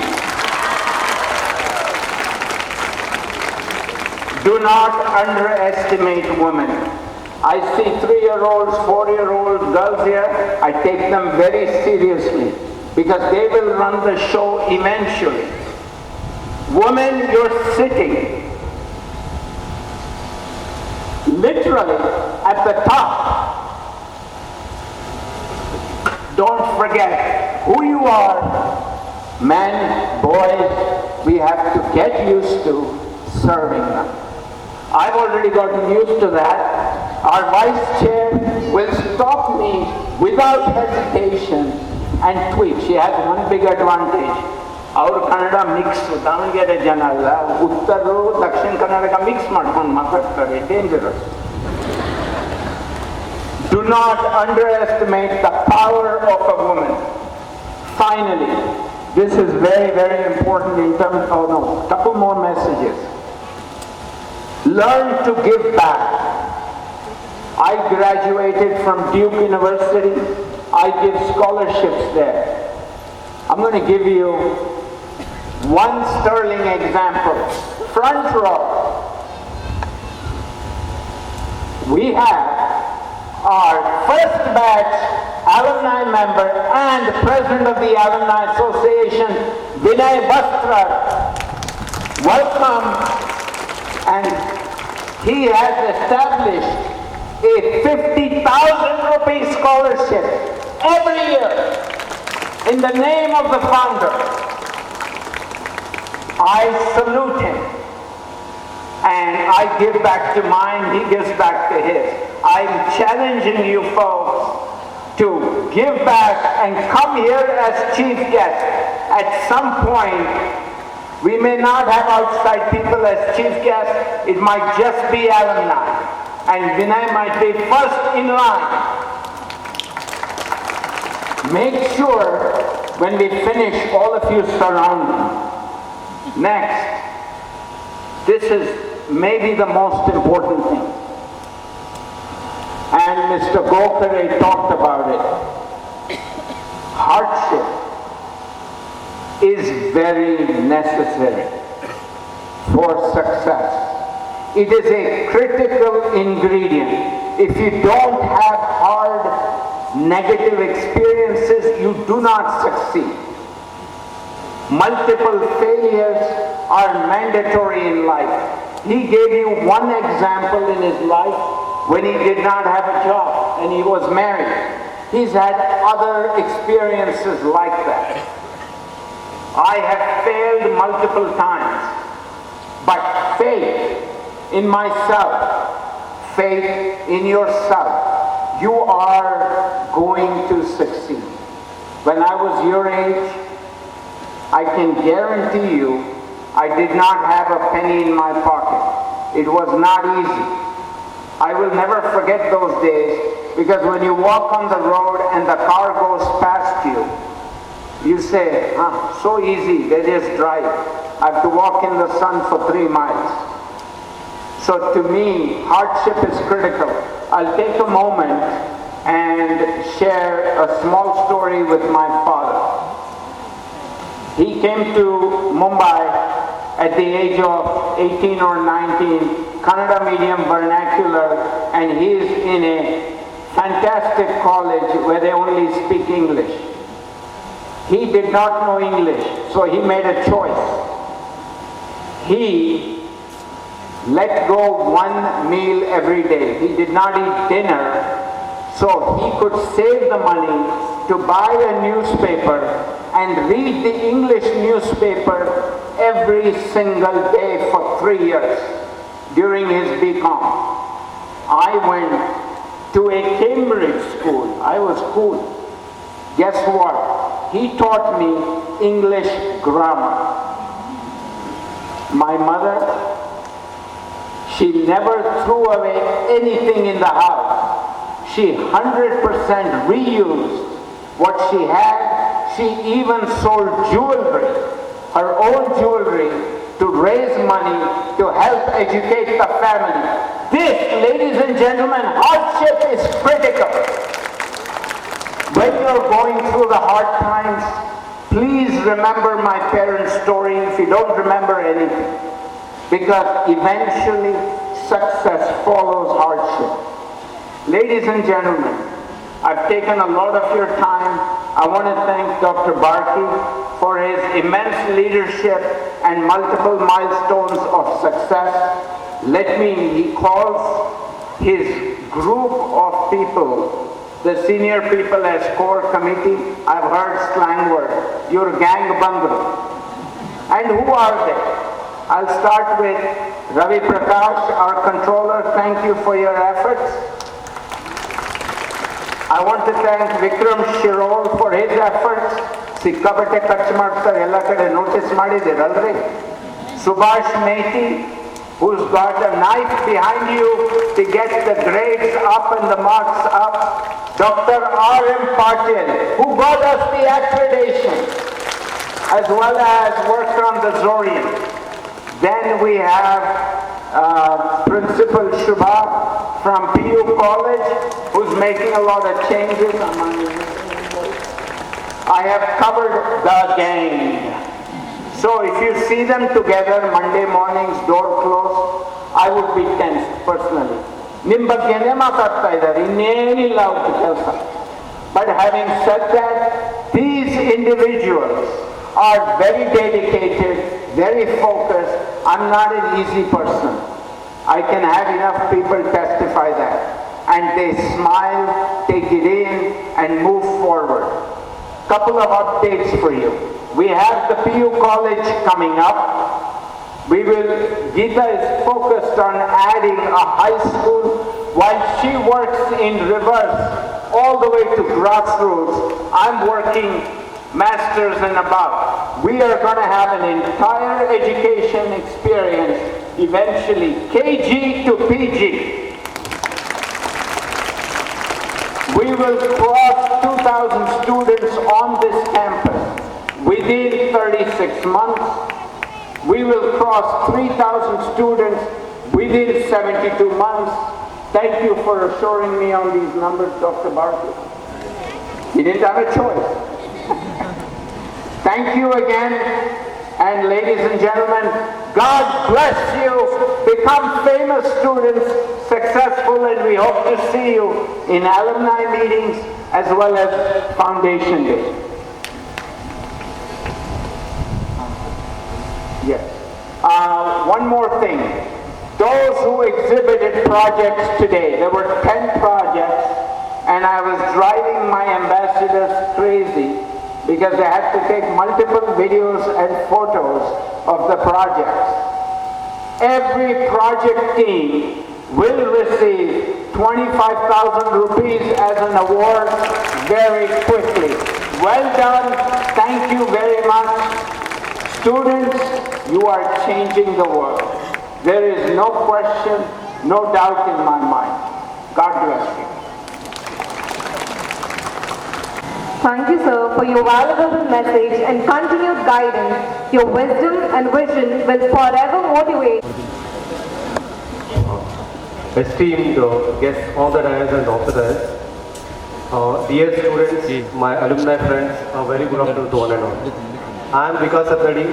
Do not underestimate women. I see 3-year-olds, 4-year-olds, girls here. I take them very seriously because they will run the show eventually. Women, you're sitting literally at the top. Don't forget who you are. Men, boys, we have to get used to serving them. I've already gotten used to that. Our vice chair will stop me without hesitation and tweet. She has one big advantage. Our Kannada mix, Davangere Janalla, Uttaru, Dakshin Kannada mix ಮಾಡ್ಕೊಂಡು ಮಾತಾಡ್ತಾರೆ. Dangerous. Do not underestimate the power of a woman. Finally, this is very, very important in terms of, couple more messages. Learn to give back. I graduated from Duke University. I give scholarships there. I'm going to give you one sterling example. Front row. We have our first batch alumni member and president of the Alumni Association, Vinay Bastra. Welcome. And he has established a 50,000 rupee scholarship every year in the name of the founder. I salute him. And I give back to mine, he gives back to his. I'm challenging you folks to give back and come here as chief guest. At some point, we may not have outside people as chief guests, it might just be alumni. And Vinay might be first in line. Make sure when we finish, all of you surround me. Next, this is maybe the most important thing. And Mr. Gokhale talked about it. Hardship is very necessary for success. It is a critical ingredient. If you don't have hard, negative experiences, you do not succeed. Multiple failures are mandatory in life. He gave you one example in his life when he did not have a job and he was married. He's had other experiences like that. I have failed multiple times, but faith in myself, faith in yourself, you are going to succeed. When I was your age, I can guarantee you I did not have a penny in my pocket. It was not easy. I will never forget those days because when you walk on the road and the car goes past you, you say, so easy, they just drive. I have to walk in the sun for 3 miles. So to me, hardship is critical. I'll take a moment and share a small story with my father. He came to Mumbai at the age of 18 or 19, Kannada medium vernacular, and he is in a fantastic college where they only speak English. He did not know English, so he made a choice. He let go one meal every day. He did not eat dinner, so he could save the money to buy a newspaper and read the English newspaper every single day for 3 years during his BCom. I went to a Cambridge school. I was cool. Guess what? He taught me English grammar. My mother, she never threw away anything in the house. She 100% reused what she had. She even sold jewelry, her own jewelry, to raise money to help educate the family. This, ladies and gentlemen, hardship is critical. When you're going through the hard times, please remember my parents' story if you don't remember anything. Because eventually success follows hardship. Ladies and gentlemen, I've taken a lot of your time. I want to thank Dr. Barkey for his immense leadership and multiple milestones of success. He calls his group of people, the senior people as core committee. I've heard slang word, your gang bundle. And who are they? I'll start with Ravi Prakash, our controller. Thank you for your efforts. I want to thank Vikram Shirol for his efforts. Sikkapette ಖರ್ಚು ಮಾಡ್ತಾರೆ ಎಲ್ಲ ಕಡೆ notice ಮಾಡಿದ್ದೀರಲ್ರಿ. Subhash Mehti, who's got a knife behind you to get the grades up and the marks up. Dr. R.M. Patil, who got us the accreditation, as well as worked on the Zorian. Then we have Principal Shubha from PU College, who's making a lot of changes. I have covered the gang. So if you see them together Monday mornings, door closed, I would be tense personally. ನಿಮ್ಮ ಬಗ್ಗೆನೇ ಮಾತಾಡ್ತಾ ಇದ್ದಾರೆ, ಇನ್ನೇನಿಲ್ಲ ಅವ್ರ ಕೆಲಸ. But having said that, these individuals are very dedicated, very focused. I'm not an easy person. I can have enough people testify that. And they smile, take it in, and move forward. Couple of updates for you. We have the PU College coming up. Geeta is focused on adding a high school while she works in reverse all the way to grassroots. I'm working masters and above. We are going to have an entire education experience eventually, KG to PG. We will cross 2,000 students on this campus within 36 months. We will cross 3,000 students within 72 months. Thank you for assuring me on these numbers, Dr. Barkey. You didn't have a choice. Thank you again. And ladies and gentlemen, God bless you. Become famous students, successful, and we hope to see you in alumni meetings as well as Foundation Day. Yes. One more thing. Those who exhibited projects today, there were 10 projects, and I was driving my ambassadors crazy because they had to take multiple videos and photos of the projects. Every project team will receive 25,000 rupees as an award very quickly. Well done. Thank you very much. Students, you are changing the world. There is no question, no doubt in my mind. God bless you. Thank you, sir, for your valuable message and continued guidance. Your wisdom and vision will forever motivate. Esteemed guests on the dais and off the dais, dear students, my alumni friends, a very good afternoon to one and all. I am Vikas Satradi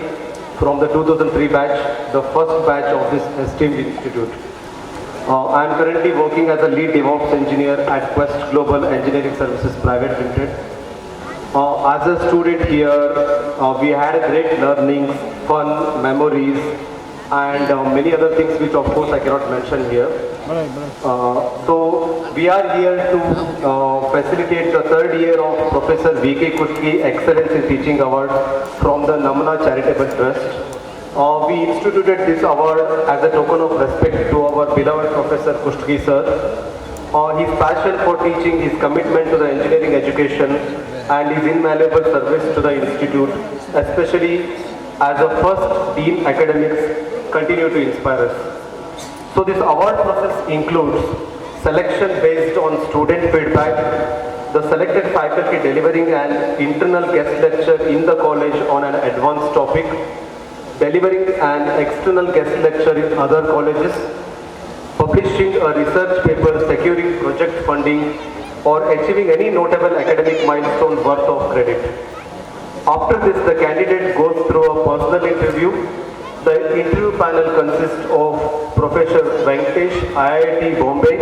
from the 2003 batch, the first batch of this esteemed institute. I am currently working as a lead DevOps engineer at Quest Global Engineering Services Private Limited. As a student here, we had a great learning, fun, memories, and many other things which of course I cannot mention here. So we are here to facilitate the third year of Professor V.K. Kushtgi Excellence in Teaching Award from the Namuna Charitable Trust. We instituted this award as a token of respect to our beloved Professor Kushtgi sir. His passion for teaching, his commitment to the engineering education, and his invaluable service to the institute, especially as a first Dean Academics continue to inspire us. So this award process includes selection based on student feedback, the selected faculty delivering an internal guest lecture in the college on an advanced topic, delivering an external guest lecture in other colleges, publishing a research paper, securing project funding, or achieving any notable academic milestone worth of credit. After this, the candidate goes through a personal interview. The interview panel consists of Professor Venkatesh, IIT Bombay,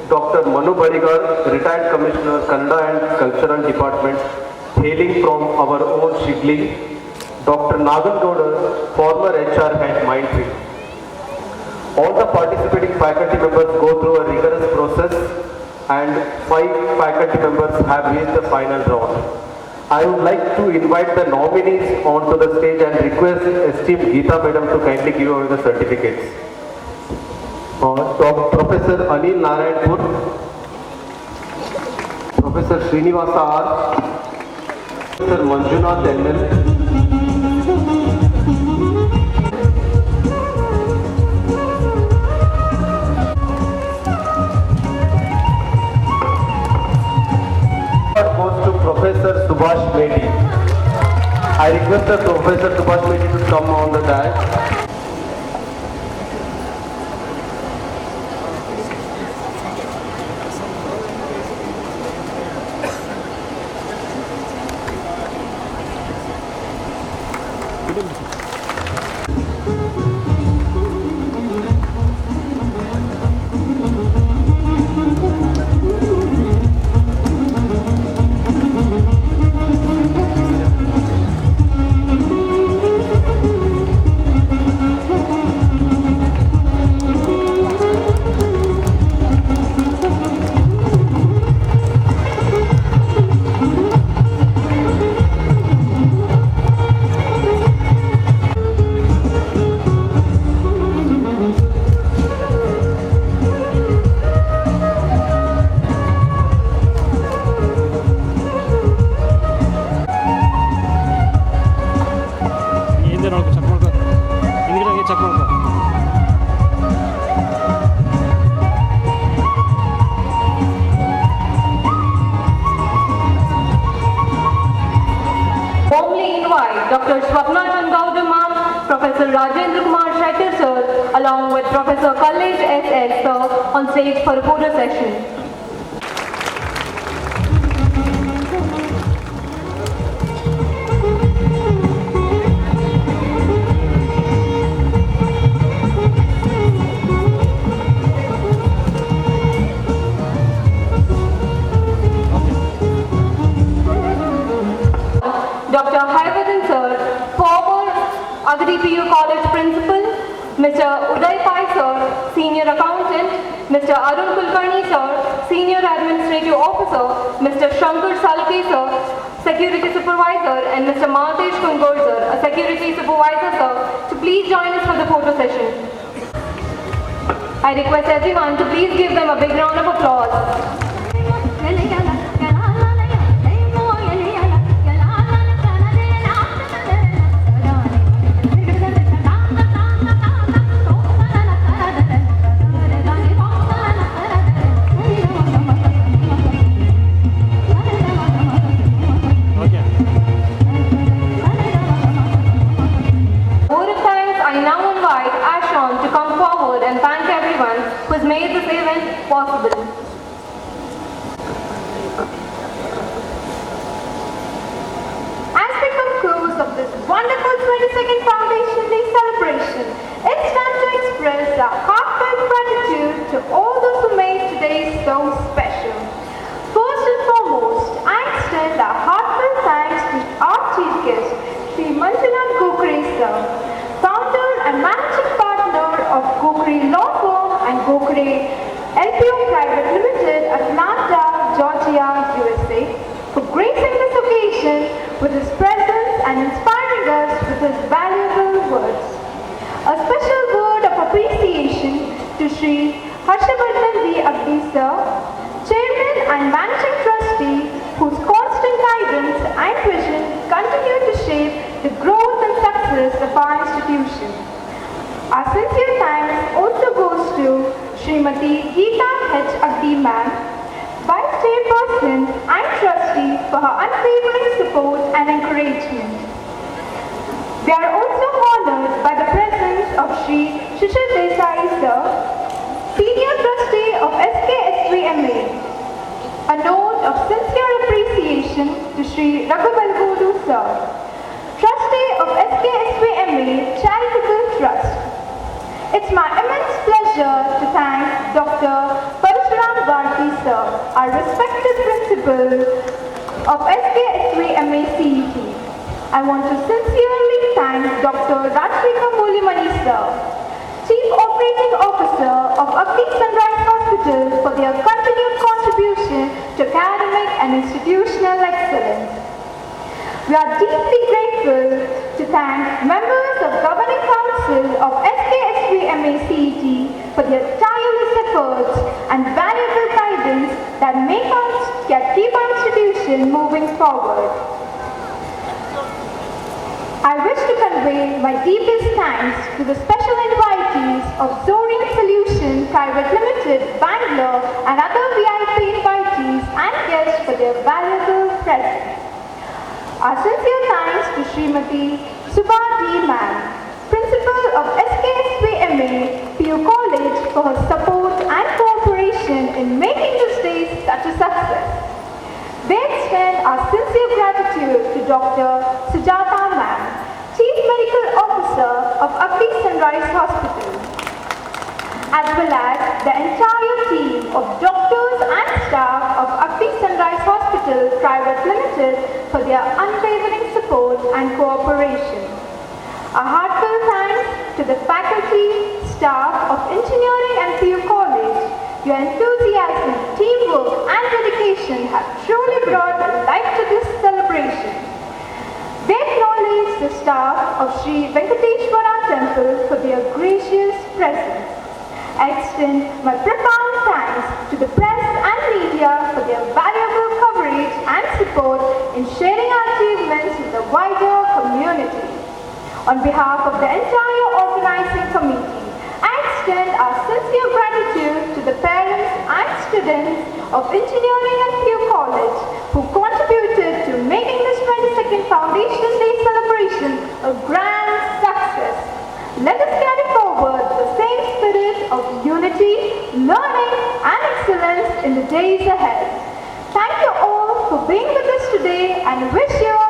Dr. Manu Barigar, retired Commissioner, Kannada and Cultural Department, hailing from our own Shigli, Dr. Nagan Gowda, former HR head, Mindtree. All the participating faculty members go through a rigorous process and 5 faculty members have reached the final round. I would like to invite the nominees onto the stage and request esteemed Geeta Madam to kindly give away the certificates. Professor Anil Narayanpur, Professor Srinivasa R, Professor Manjunath NL, goes to Professor Subhash Medi. I request the Professor Subhash Medi to come on the dais. Dr. Swapna Changaudu ma'am, Professor Rajendra Kumar Shetty sir, along with Professor Kalesh S.S. sir on stage for a photo session. Dr. Haivadan sir, former Agadi PU College Principal, Mr. Uday Pai sir, Senior Accountant, Mr. Arun Kulkarni sir, Senior Administrative Officer, Mr. Shankar Salke sir, Security Supervisor, and Mr. Maltesh Kungor sir, a Security Supervisor sir, to please join us for the photo session. I request everyone to please give them a big round of applause. And thank everyone who has made this event possible. As we conclude of this wonderful 22nd Foundation Day celebration, it's time to express our heartfelt gratitude to all those who made today so special. First and foremost, I extend our heartfelt thanks to our chief guest, Sri Manjunath Gokre sir, founder and managing partner of Gokre Law Firm and Gokre LPO Private Limited, Atlanta, Georgia, USA, for gracing this occasion with his presence and inspiring us with his valuable words. A special word of appreciation to Sri Harshavardhan V. Agdi sir, Chairman and Managing Trustee, whose constant guidance and vision continue to shape the growth and success of our institution. Our sincere thanks also goes to Srimati Geeta H. Agdi Ma'am, Vice Chairperson and Trustee, for her unwavering support and encouragement. We are also honored by the presence of Shri Shishir Desai Sir, Senior Trustee of SKSVMA. A note of sincere appreciation to Shri Raghubalgodu Sir, Trustee of SKSVMA Charitable Trust. It's my immense pleasure to thank Dr. Parashuram Bharti Sir, our respected principal of SKSVMA CET. I want to sincerely thank Dr. Rajrika Moulimani Sir, Chief Operating Officer of Agni Sunrise Hospital, for their continued contribution to academic and institutional excellence. We are deeply grateful to thank members of Governing Council of SKSVMA CET for their tireless efforts and valuable guidance that keep our institution moving forward. I wish to convey my deepest thanks to the special invitees of Zoring Solution Private Limited, Bangalore, and other VIP invitees and guests for their valuable presence. Our sincere thanks to Srimati Subha D. Ma'am, Principal of SKSVMA PU College, for her support and cooperation in making this day such a success. We extend our sincere gratitude to Dr. Sujata Ma'am, Chief Medical Officer of Agni Sunrise Hospital, as well as the entire team of doctors and staff of Agni Sunrise Hospital Private Limited for their unwavering support and cooperation. A heartfelt thanks to the faculty, staff of Engineering and PU College. Your enthusiasm, teamwork and dedication have truly brought life to this celebration. We acknowledge the staff of Sri Venkateshwara Temple for their gracious presence. I extend my profound thanks to the press and media for their valuable coverage and support in sharing our achievements with the wider community. On behalf of the entire organizing committee, I extend our sincere gratitude to the parents and students of Engineering and PU College who contributed to making this 22nd Foundation Day celebration a grand success. Let us carry forward the same spirit of unity, learning and excellence in the days ahead. Thank you all for being with us today and wish you all